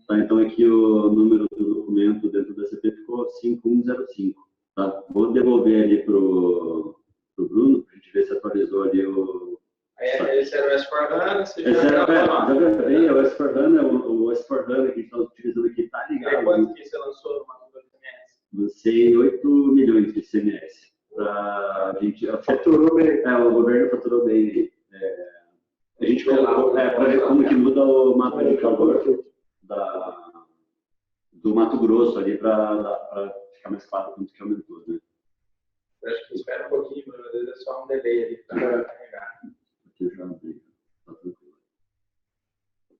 Tá? Então, aqui o número do documento dentro do SAP ficou 5105. Tá? Vou devolver ali pro Bruno, para a gente ver se atualizou ali o... Esse era o S4HANA, você já gravei, o S4HANA, o S4HANA que a gente está utilizando aqui está ligado. Quanto que você lançou no Mato Grosso CMS? Lancei 8 milhões de CMS. A gente faturou bem. O governo faturou bem. A gente colocou, para ver como que muda o mapa de calor do Mato Grosso ali, para ficar mais claro quanto que aumentou, né? Eu acho que espera um pouquinho, mas às vezes é só um delay ali para carregar. Aqui já abri, tá tranquilo.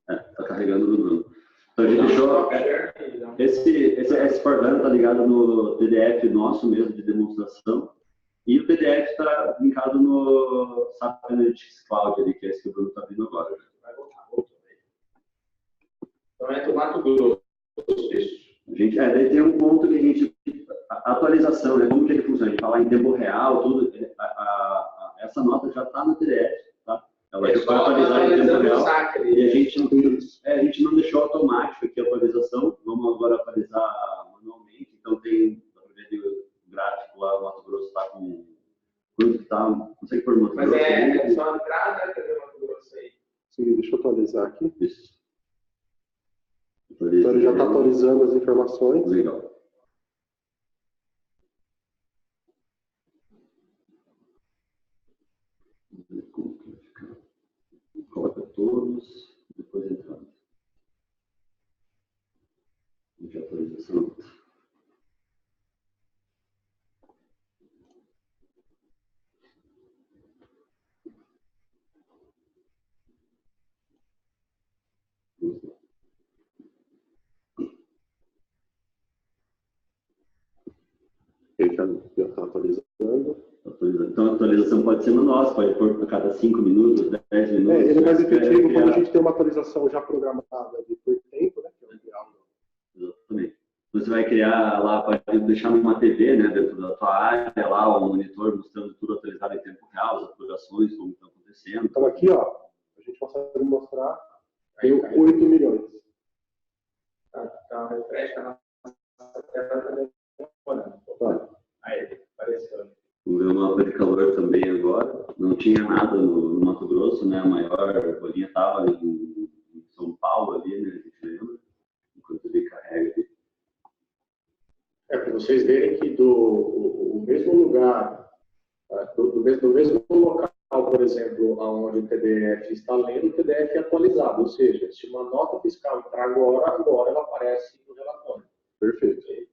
Tá carregando no Bruno. Então a gente deixou. Esse S4HANA está ligado no PDF nosso mesmo de demonstração. E o PDF está linkado no SAP Analytics Cloud, ali, que é esse que o Bruno está vindo agora. Vai voltar. Então é do Mato Grosso, isso? Daí tem um ponto que a gente... A atualização, né? Como que ele funciona? A gente fala em tempo real, tudo. Essa nota já está no PDF, tá? Ela já foi atualizada em tempo real. E a gente não deixou automático aqui a atualização. Vamos agora atualizar manualmente. Então tem... O gráfico lá, o Mato Grosso está com... Quanto está? Não sei por Mato Grosso. Mas é só a entrada, cadê o Mato Grosso aí? Sim, deixa eu atualizar aqui. Isso. Então ele já está atualizando as informações. Legal. Coloca todos, depois entrada. De atualização. Ele já está atualizando. Então a atualização pode ser no nosso, pode pôr a cada 5 minutos, 10 minutos. Ele é mais efetivo quando a gente tem uma atualização já programada de por tempo, né? Que é o ideal. Exatamente. Você vai criar lá, pode deixar numa TV, né, dentro da tua área, lá, um monitor mostrando tudo atualizado em tempo real, as atualizações, como estão acontecendo. Então aqui, ó, a gente consegue mostrar, tem 8 milhões. Tá, refresh a nossa tela. Aí, apareceu. Vamos ver o mapa de calor também agora. Não tinha nada no Mato Grosso, né? A maior bolinha estava em São Paulo ali, né? A gente lembra. Enquanto ele carrega ali. Para vocês verem que do mesmo lugar, do mesmo local, por exemplo, onde o TDF está lendo, o TDF é atualizado. Ou seja, se uma nota fiscal entrar agora ela aparece no relatório. Perfeito.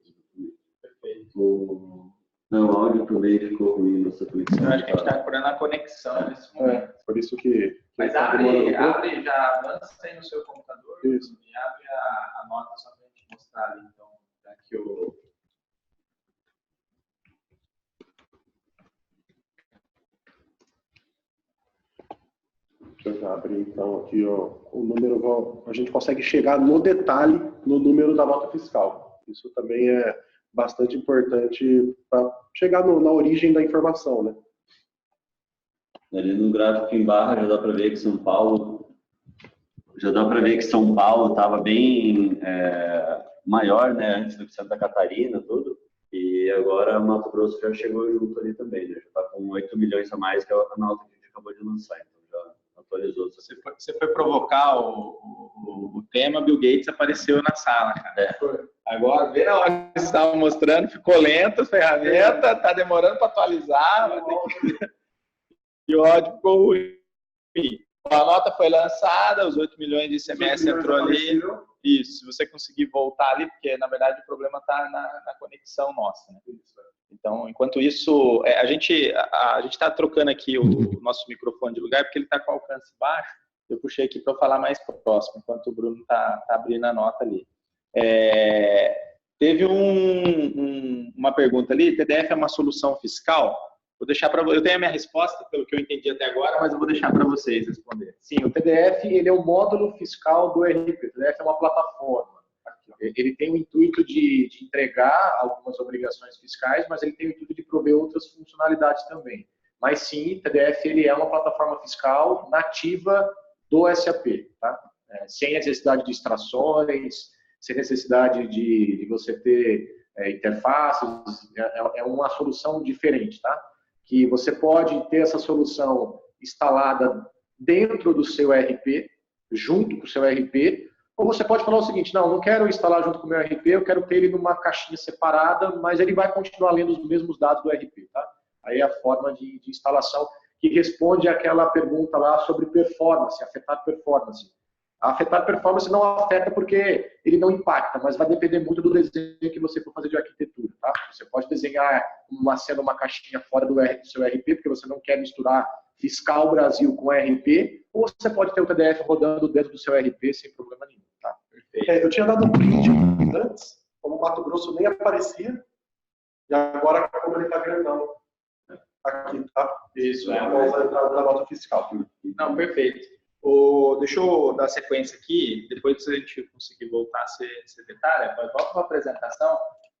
Não, o áudio também ficou ruim nessa conexão. Eu acho que a gente está procurando a conexão nesse momento. Por isso que... Mas abre, já avança aí no seu computador. Isso. E abre a nota só para a gente mostrar ali. Então, aqui o... Deixa eu já abrir então aqui, ó, o número, a gente consegue chegar no detalhe no número da nota fiscal. Isso também é bastante importante para chegar na origem da informação, né? Ali no gráfico em barra já dá para ver que São Paulo estava bem maior, né, antes do que Santa Catarina, tudo. E agora Mato Grosso já chegou junto ali também, né? Já está com 8 milhões a mais que é a nota que a gente acabou de lançar. Então já atualizou. Você foi provocar o tema, Bill Gates apareceu na sala, cara. Agora, vê na hora que vocês estavam mostrando, ficou lento a ferramenta, tá demorando para atualizar. E o áudio ficou ruim. A nota foi lançada, os 8 milhões de ICMS entrou ali. Isso, se você conseguir voltar ali, porque na verdade o problema está na conexão nossa, né? Então, enquanto isso, a gente está trocando aqui o nosso microfone de lugar, porque ele está com alcance baixo. Eu puxei aqui para falar mais próximo, enquanto o Bruno está abrindo a nota ali. Teve uma pergunta ali: TDF é uma solução fiscal? Vou deixar para eu tenho a minha resposta, pelo que eu entendi até agora, mas eu vou deixar para vocês responder. Sim, o TDF ele é o módulo fiscal do RP. O TDF é uma plataforma. Ele tem o intuito de entregar algumas obrigações fiscais, mas ele tem o intuito de prover outras funcionalidades também. Mas sim, o TDF ele é uma plataforma fiscal nativa do SAP, tá? Sem necessidade de extrações, sem necessidade de você ter interfaces, é uma solução diferente, tá? Que você pode ter essa solução instalada dentro do seu RP, junto com o seu RP, ou você pode falar o seguinte: não quero instalar junto com o meu RP, eu quero ter ele numa caixinha separada, mas ele vai continuar lendo os mesmos dados do RP, tá? Aí é a forma de instalação que responde àquela pergunta lá sobre performance, afetar performance. Afetar performance não afeta porque ele não impacta, mas vai depender muito do desenho que você for fazer de arquitetura, tá? Você pode desenhar uma caixinha fora do seu RP, porque você não quer misturar Fiscal Brasil com RP, ou você pode ter o TDF rodando dentro do seu RP sem problema nenhum, tá? Perfeito. Eu tinha dado um print antes, como o Mato Grosso nem aparecia, e agora como ele está grandão aqui, tá? Isso, vamos à entrada da nota fiscal. Não, perfeito. Deixa eu dar sequência aqui, depois se a gente conseguir voltar a ser detalhe, volta para a apresentação.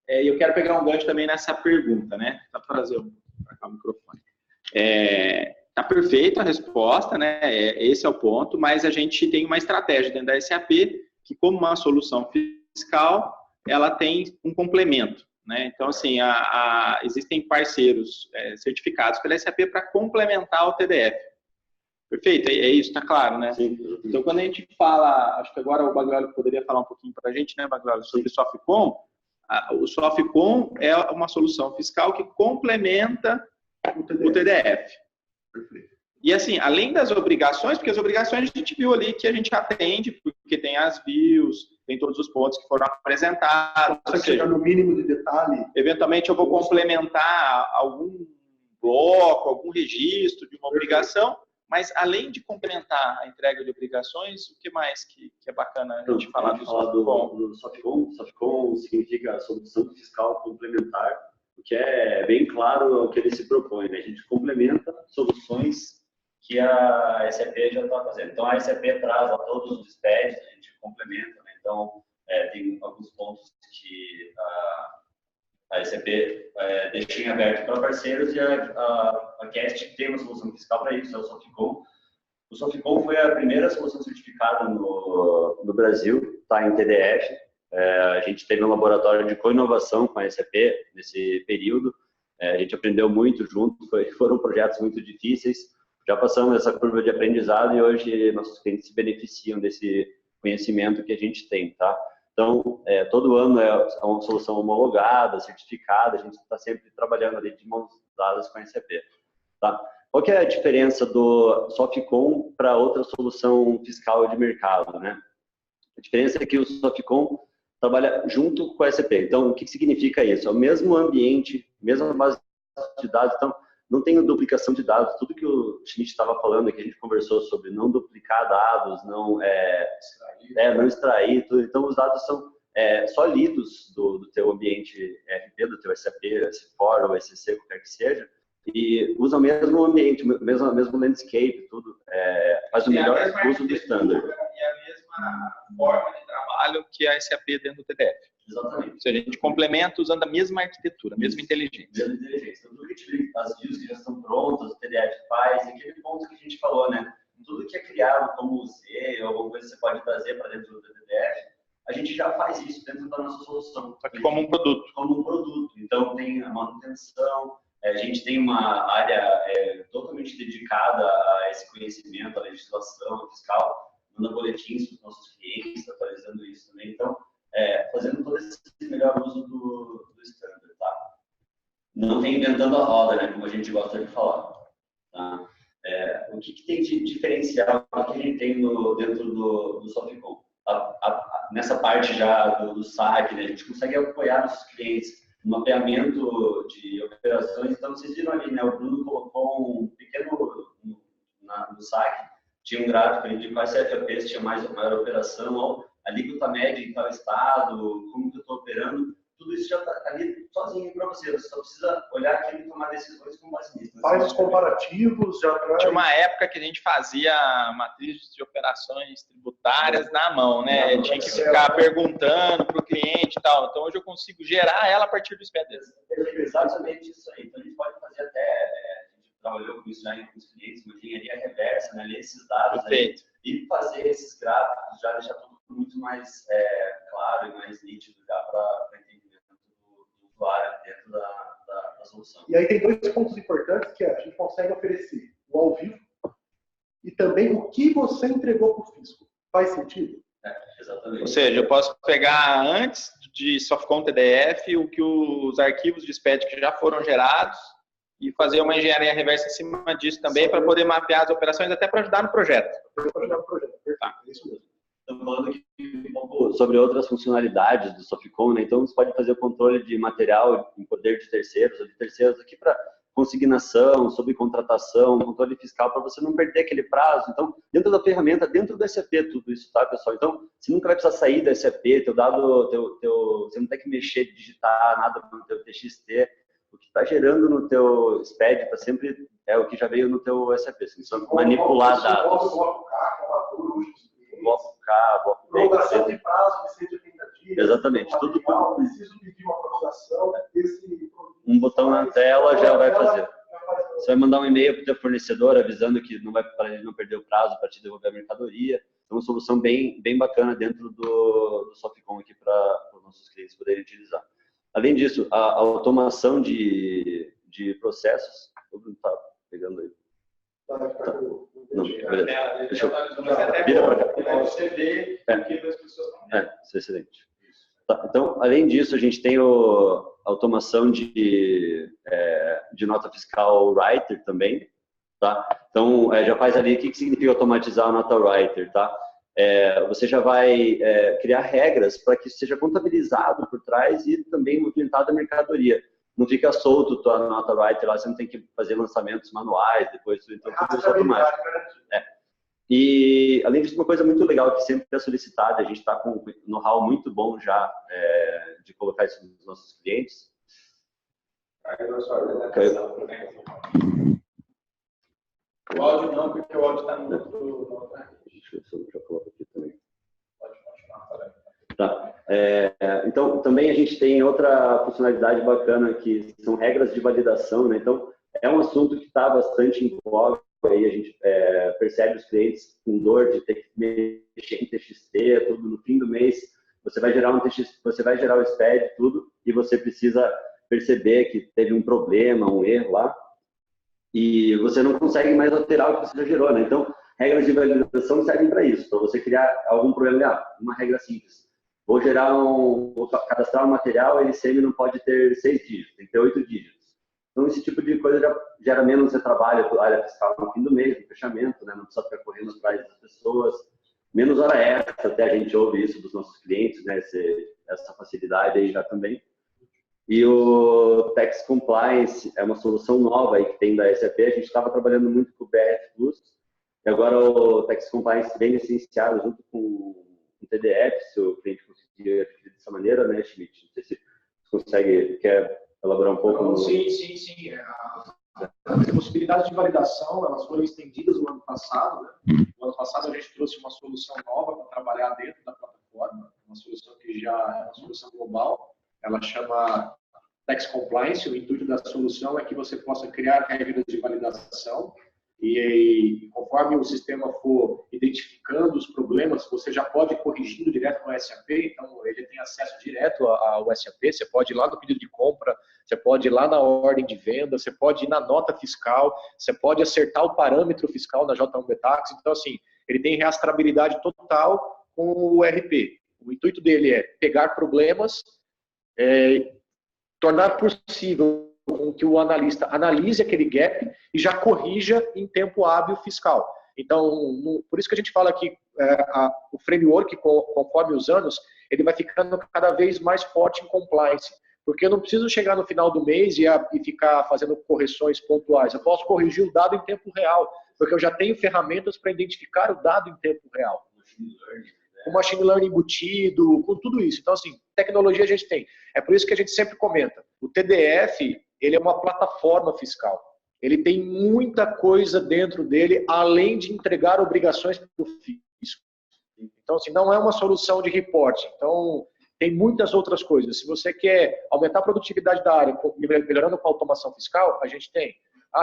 E eu quero pegar um gancho também nessa pergunta, né? Dá para trazer para cá o microfone. Tá perfeita a resposta, né? Esse é o ponto, mas a gente tem uma estratégia dentro da SAP que, como uma solução fiscal, ela tem um complemento, né? Então, assim, existem parceiros certificados pela SAP para complementar o TDF. Perfeito, é isso, tá claro, né? Sim. Então, quando a gente fala, acho que agora o Baglioli poderia falar um pouquinho para a gente, né, Baglioli, sobre o SOFCOM. O SOFCOM é uma solução fiscal que complementa o TDF. Perfeito. E assim, além das obrigações, porque as obrigações a gente viu ali que a gente atende, porque tem as views, tem todos os pontos que foram apresentados. Para chegar no mínimo de detalhe. Eventualmente eu vou complementar algum bloco, algum registro de uma obrigação. Mas, além de complementar a entrega de obrigações, o que mais que é bacana a gente falar do SOFCOM? SOFCOM? SOFCOM significa solução fiscal complementar, o que é bem claro ao que ele se propõe, né? A gente complementa soluções que a SAP já está fazendo. Então, a SAP traz a todos os SPEDs, a gente complementa, né? Então, tem alguns pontos que a SAP deixa em aberto para parceiros e a CAST tem uma solução fiscal para isso, é o SOFCOM. O SOFCOM foi a primeira solução certificada no Brasil, está em TDF. A gente teve um laboratório de co-inovação com a SAP nesse período. A gente aprendeu muito junto, foram projetos muito difíceis. Já passamos essa curva de aprendizado e hoje nossos clientes se beneficiam desse conhecimento que a gente tem, tá? Então, todo ano é uma solução homologada, certificada, a gente está sempre trabalhando ali de mãos dadas com a SAP. Tá? Qual que é a diferença do SOFCOM para outra solução fiscal de mercado, né? A diferença é que o SOFCOM trabalha junto com a SAP. Então, o que significa isso? É o mesmo ambiente, mesma base de dados, então não tem duplicação de dados. Tudo que o Schmidt estava falando, que a gente conversou sobre não duplicar dados, não extrair tudo. Então, os dados são só lidos do teu ambiente ERP, do teu SAP, S4 ou SCC, qualquer que seja, e usa o mesmo ambiente, o mesmo landscape, tudo. Faz o melhor uso do standard. E a mesma forma de trabalho que a SAP dentro do TDF. Exatamente. Ou seja, a gente complementa usando a mesma arquitetura, a mesma inteligência. Mesma inteligência. Então, tudo que a gente vê, as views que já estão prontas, o TDF faz, aquele ponto que a gente falou, né? Tudo que é criado como Z ou alguma coisa que você pode trazer para dentro do TDF, a gente já faz isso dentro da nossa solução. Só que como um produto. Como um produto. Então, tem a manutenção, a gente tem uma área totalmente dedicada a esse conhecimento, a legislação, a fiscal, manda boletins para os nossos clientes, atualizando isso também. Então, fazendo todo esse melhor uso do standard, tá? Não tem inventando a roda, né, como a gente gosta de falar. Tá? O que tem de diferencial que a gente tem dentro do Soficom? Nessa parte já do SAC, né, a gente consegue apoiar nossos clientes no mapeamento de operações. Então, vocês viram ali, né, o Bruno colocou um pequeno no SAC, tinha um gráfico ali de quais CFAPs tinha maior operação, a alíquota média em tal estado, como que eu estou operando, tudo isso já está ali sozinho para você. Você só precisa olhar aquilo e tomar decisões com base nisso. Faz os comparativos, já traz... Tinha uma época que a gente fazia matrizes de operações tributárias na mão, né? Tinha que ficar perguntando para o cliente e tal. Então, hoje eu consigo gerar ela a partir do SPED. Exatamente isso aí. Então, a gente pode fazer até... A gente trabalhou com isso já com os clientes, uma engenharia reversa, né? Ler esses dados aí, e fazer esses gráficos, já deixar tudo muito mais claro e mais nítido já para entendimento do usuário dentro da solução. E aí tem dois pontos importantes que a gente consegue oferecer o ao vivo e também o que você entregou para o fisco. Faz sentido? Exatamente. Ou seja, eu posso pegar antes de Soficom TDF os arquivos de SPED que já foram gerados e fazer uma engenharia reversa em cima disso também para poder mapear as operações até para ajudar no projeto. Tá. É isso mesmo. Estamos falando aqui um pouco sobre outras funcionalidades do Soficom, né? Então, você pode fazer o controle de material em poder de terceiros ou de terceiros aqui para consignação, subcontratação, controle fiscal, para você não perder aquele prazo. Então, dentro da ferramenta, dentro do SAP, tudo isso, tá, pessoal? Então, você nunca vai precisar sair do SAP, teu dado, você não tem que mexer, digitar nada no teu TXT. O que está gerando no teu SPED para sempre é o que já veio no teu SAP. Você precisa manipular dados. Bloco K, bloco B. Prorrogação de prazo de 180 dias. Exatamente. Tudo. Preciso pedir uma prorrogação. Um botão na tela já vai fazer. Você vai mandar um e-mail para o teu fornecedor avisando que não vai para ele não perder o prazo para te devolver a mercadoria. Então, uma solução bem bacana dentro do Soficom aqui para os nossos clientes poderem utilizar. Além disso, a automação de processos. O Bruno está pegando aí. Tá. Não, beleza. Deixa eu... Vira para cá. Você vê o que as pessoas estão vendo. Isso é excelente. Tá, então, além disso, a gente tem a automação de nota fiscal writer também. Tá? Então, já faz ali, o que significa automatizar a nota writer, tá? Você já vai criar regras para que seja contabilizado por trás e também movimentado a mercadoria. Não fica solto tua nota writer lá, você não tem que fazer lançamentos manuais depois, então tudo isso automático. E, além disso, uma coisa muito legal que sempre é solicitada, a gente está com um know-how muito bom já de colocar isso nos nossos clientes. O áudio não, porque o áudio está no outro. Deixa eu ver se eu já coloco aqui também. Pode continuar falando. Tá. Então, também a gente tem outra funcionalidade bacana que são regras de validação, né? Então, é um assunto que está bastante em voga, aí a gente percebe os clientes com dor de ter que mexer em TXT, tudo no fim do mês, você vai gerar você vai gerar o SPED, tudo, e você precisa perceber que teve um problema, um erro lá, e você não consegue mais alterar o que você já gerou, né? Então, regras de validação servem para isso, para você criar algum problema, uma regra simples. Vou cadastrar um material, ele sempre não pode ter 6 dígitos, tem que ter 8 dígitos. Então, esse tipo de coisa já gera menos trabalho para a área fiscal no fim do mês, no fechamento, né? Não precisa ficar correndo atrás das pessoas. Menos hora extra, até a gente ouve isso dos nossos clientes, né? Essa facilidade aí já também. E o Tax Compliance é uma solução nova aí que tem da SAP. A gente estava trabalhando muito com o BRF Plus, e agora o Tax Compliance vem licenciado junto com o TDF, se o cliente conseguir adquirir dessa maneira, né, Schmidt? Não sei se você quer elaborar um pouco? Então, sim. As possibilidades de validação, elas foram estendidas no ano passado, né? No ano passado a gente trouxe uma solução nova para trabalhar dentro da plataforma, uma solução que já é uma solução global. Ela chama Tax Compliance. O intuito da solução é que você possa criar regras de validação e conforme o sistema for identificando os problemas, você já pode ir corrigindo direto no SAP. Então, ele tem acesso direto ao SAP. Você pode ir lá no pedido de compra, você pode ir lá na ordem de venda, você pode ir na nota fiscal, você pode acertar o parâmetro fiscal na J1B Tax. Então, assim, ele tem rastreabilidade total com o ERP. O intuito dele é pegar problemas, tornar possível com que o analista analise aquele gap e já corrija em tempo hábil fiscal. Então, por isso que a gente fala que o framework, conforme os anos, ele vai ficando cada vez mais forte em compliance. Porque eu não preciso chegar no final do mês e ficar fazendo correções pontuais. Eu posso corrigir o dado em tempo real, porque eu já tenho ferramentas para identificar o dado em tempo real. Com machine learning embutido, com tudo isso. Então, assim, tecnologia a gente tem. É por isso que a gente sempre comenta. O TDF, ele é uma plataforma fiscal. Ele tem muita coisa dentro dele, além de entregar obrigações para o fisco. Então, assim, não é uma solução de reporting. Então, tem muitas outras coisas. Se você quer aumentar a produtividade da área, melhorando com a automação fiscal, a gente tem.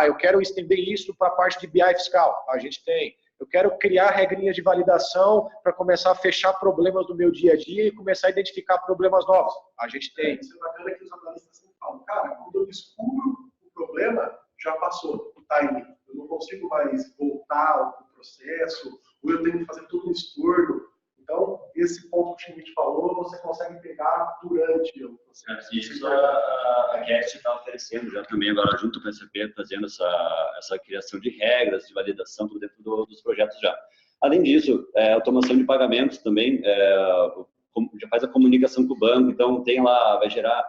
Eu quero estender isso para a parte de BI fiscal, a gente tem. Eu quero criar regrinhas de validação para começar a fechar problemas do meu dia a dia e começar a identificar problemas novos, a gente tem. Isso é bacana que os analistas sempre falam, cara, quando eu descubro o problema, já passou, está aí. Eu não consigo mais voltar ao processo, ou eu tenho que fazer tudo no estorno. Então, esse ponto que o Schmidt falou, você consegue pegar durante o processo. Isso a Guest está oferecendo já também agora, junto com a SAP, fazendo essa criação de regras, de validação por dentro dos projetos já. Além disso, automação de pagamentos também, já faz a comunicação com o banco, então tem lá, vai gerar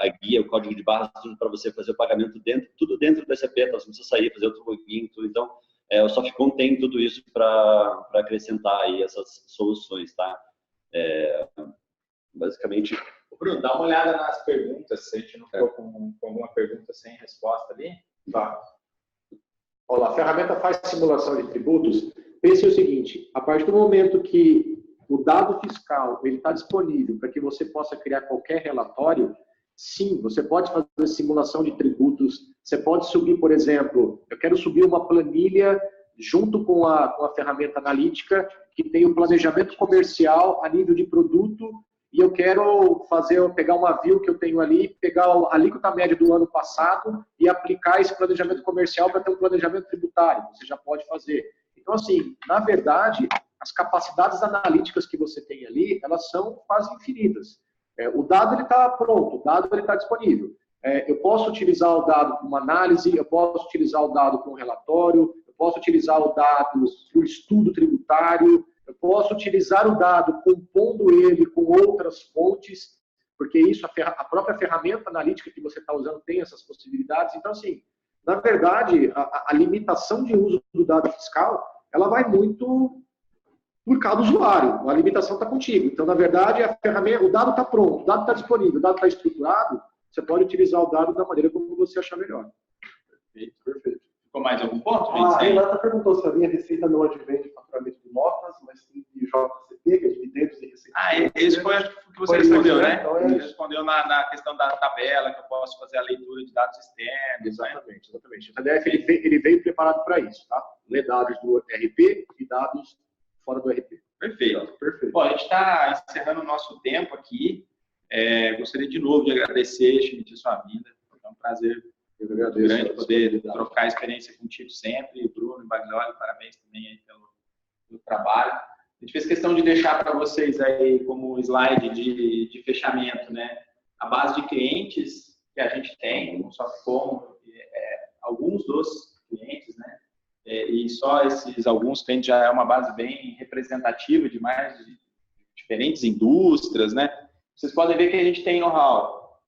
a guia, o código de barras, tudo para você fazer o pagamento tudo dentro da SAP, tá? Você não precisa sair, fazer outro login, tudo. Então, o Softcom tem tudo isso para acrescentar aí essas soluções, tá? Basicamente... Bruno, dá uma olhada nas perguntas, se a gente não ficou com alguma pergunta sem resposta ali. Tá. Olha lá, a ferramenta faz simulação de tributos. Pense o seguinte, a partir do momento que o dado fiscal está disponível para que você possa criar qualquer relatório, sim, você pode fazer simulação de tributos, você pode subir, por exemplo, eu quero subir uma planilha junto com a ferramenta analítica que tem o planejamento comercial a nível de produto e eu quero pegar uma view que eu tenho ali, pegar a alíquota média do ano passado e aplicar esse planejamento comercial para ter um planejamento tributário. Você já pode fazer. Então, assim, na verdade, as capacidades analíticas que você tem ali, elas são quase infinitas. O dado está pronto, o dado está disponível. Eu posso utilizar o dado para uma análise, eu posso utilizar o dado para um relatório, eu posso utilizar o dado para o estudo tributário, eu posso utilizar o dado compondo ele com outras fontes, porque isso, a própria ferramenta analítica que você está usando tem essas possibilidades. Então, assim, na verdade, a limitação de uso do dado fiscal, ela vai muito por causa do usuário. A limitação está contigo. Então, na verdade, a ferramenta, o dado está pronto, o dado está disponível, o dado está estruturado, você pode utilizar o dado da maneira como você achar melhor. Perfeito, perfeito. Ficou mais algum ponto? A Renata perguntou se a minha receita não advém de faturamento de notas, mas sim de JCP, que é dividendos e receitas. Esse foi o que você respondeu, né? Então, ele respondeu na questão da tabela, que eu posso fazer a leitura de dados externos. Exatamente, exatamente. O TDF ele veio preparado para isso, tá? Ler dados do RP e dados fora do RP. Perfeito, perfeito. Bom, a gente está encerrando o nosso tempo aqui. Gostaria de novo de agradecer, Schmidt, a sua vinda. É um prazer grande poder trocar experiência contigo sempre. Bruno e Baglioli, parabéns também aí pelo trabalho. A gente fez questão de deixar para vocês aí como slide de fechamento, né? A base de clientes que a gente tem, não só como alguns dos clientes, né? E só esses alguns clientes já é uma base bem representativa de mais de diferentes indústrias, né? Vocês podem ver que a gente tem know-how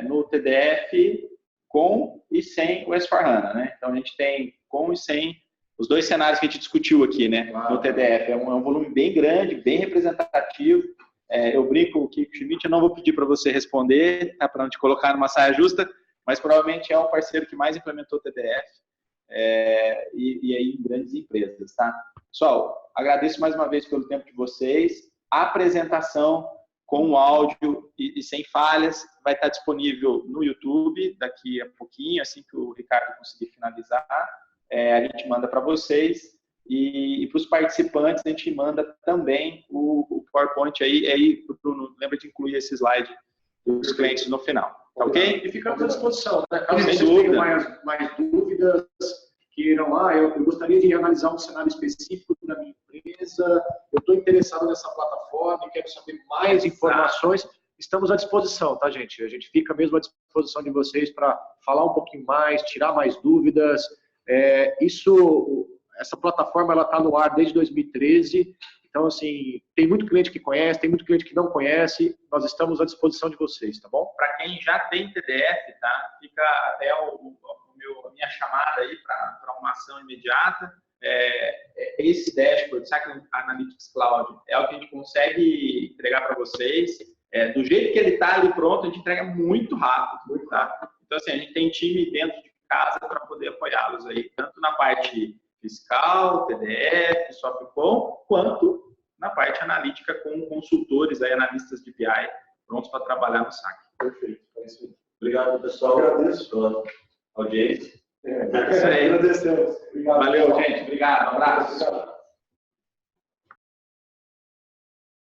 no TDF com e sem o S/4HANA, né? Então a gente tem com e sem os dois cenários que a gente discutiu aqui, né? No TDF. É um volume bem grande, bem representativo. Eu brinco que o Schmidt, eu não vou pedir para você responder, para não te colocar numa saia justa, mas provavelmente é o parceiro que mais implementou o TDF e aí em grandes empresas, tá? Pessoal, agradeço mais uma vez pelo tempo de vocês. A apresentação com o áudio e sem falhas vai estar disponível no YouTube daqui a pouquinho, assim que o Ricardo conseguir finalizar. A gente manda para vocês e para os participantes a gente manda também o PowerPoint aí, Bruno, lembra de incluir esse slide dos clientes no final, tá ok? E ficamos à disposição, né? Caso Sem vocês dúvida. tenham mais dúvidas, queiram, eu gostaria de analisar um cenário específico da minha empresa, eu estou interessado nessa plataforma e quero saber mais informações, estamos à disposição, tá, gente? A gente fica mesmo à disposição de vocês para falar um pouquinho mais, tirar mais dúvidas. Essa plataforma ela está no ar desde 2013, então, assim, tem muito cliente que conhece, tem muito cliente que não conhece, nós estamos à disposição de vocês, tá bom? Para quem já tem TDF, tá? Fica até a minha chamada aí para uma ação imediata. Esse dashboard, Cycling Analytics Cloud, é o que a gente consegue entregar para vocês. Do jeito que ele está ali pronto, a gente entrega muito rápido, tá? Então, assim, a gente tem time dentro de casa para poder apoiá-los aí, tanto na parte fiscal, TDF, Softcom, quanto na parte analítica com consultores, aí, analistas de BI, prontos para trabalhar no SAC. Perfeito. É isso aí. Obrigado, pessoal. Agradeço Pela audiência. É isso aí. Agradecemos. Obrigado. Valeu, gente. Obrigado. Um abraço. Obrigado.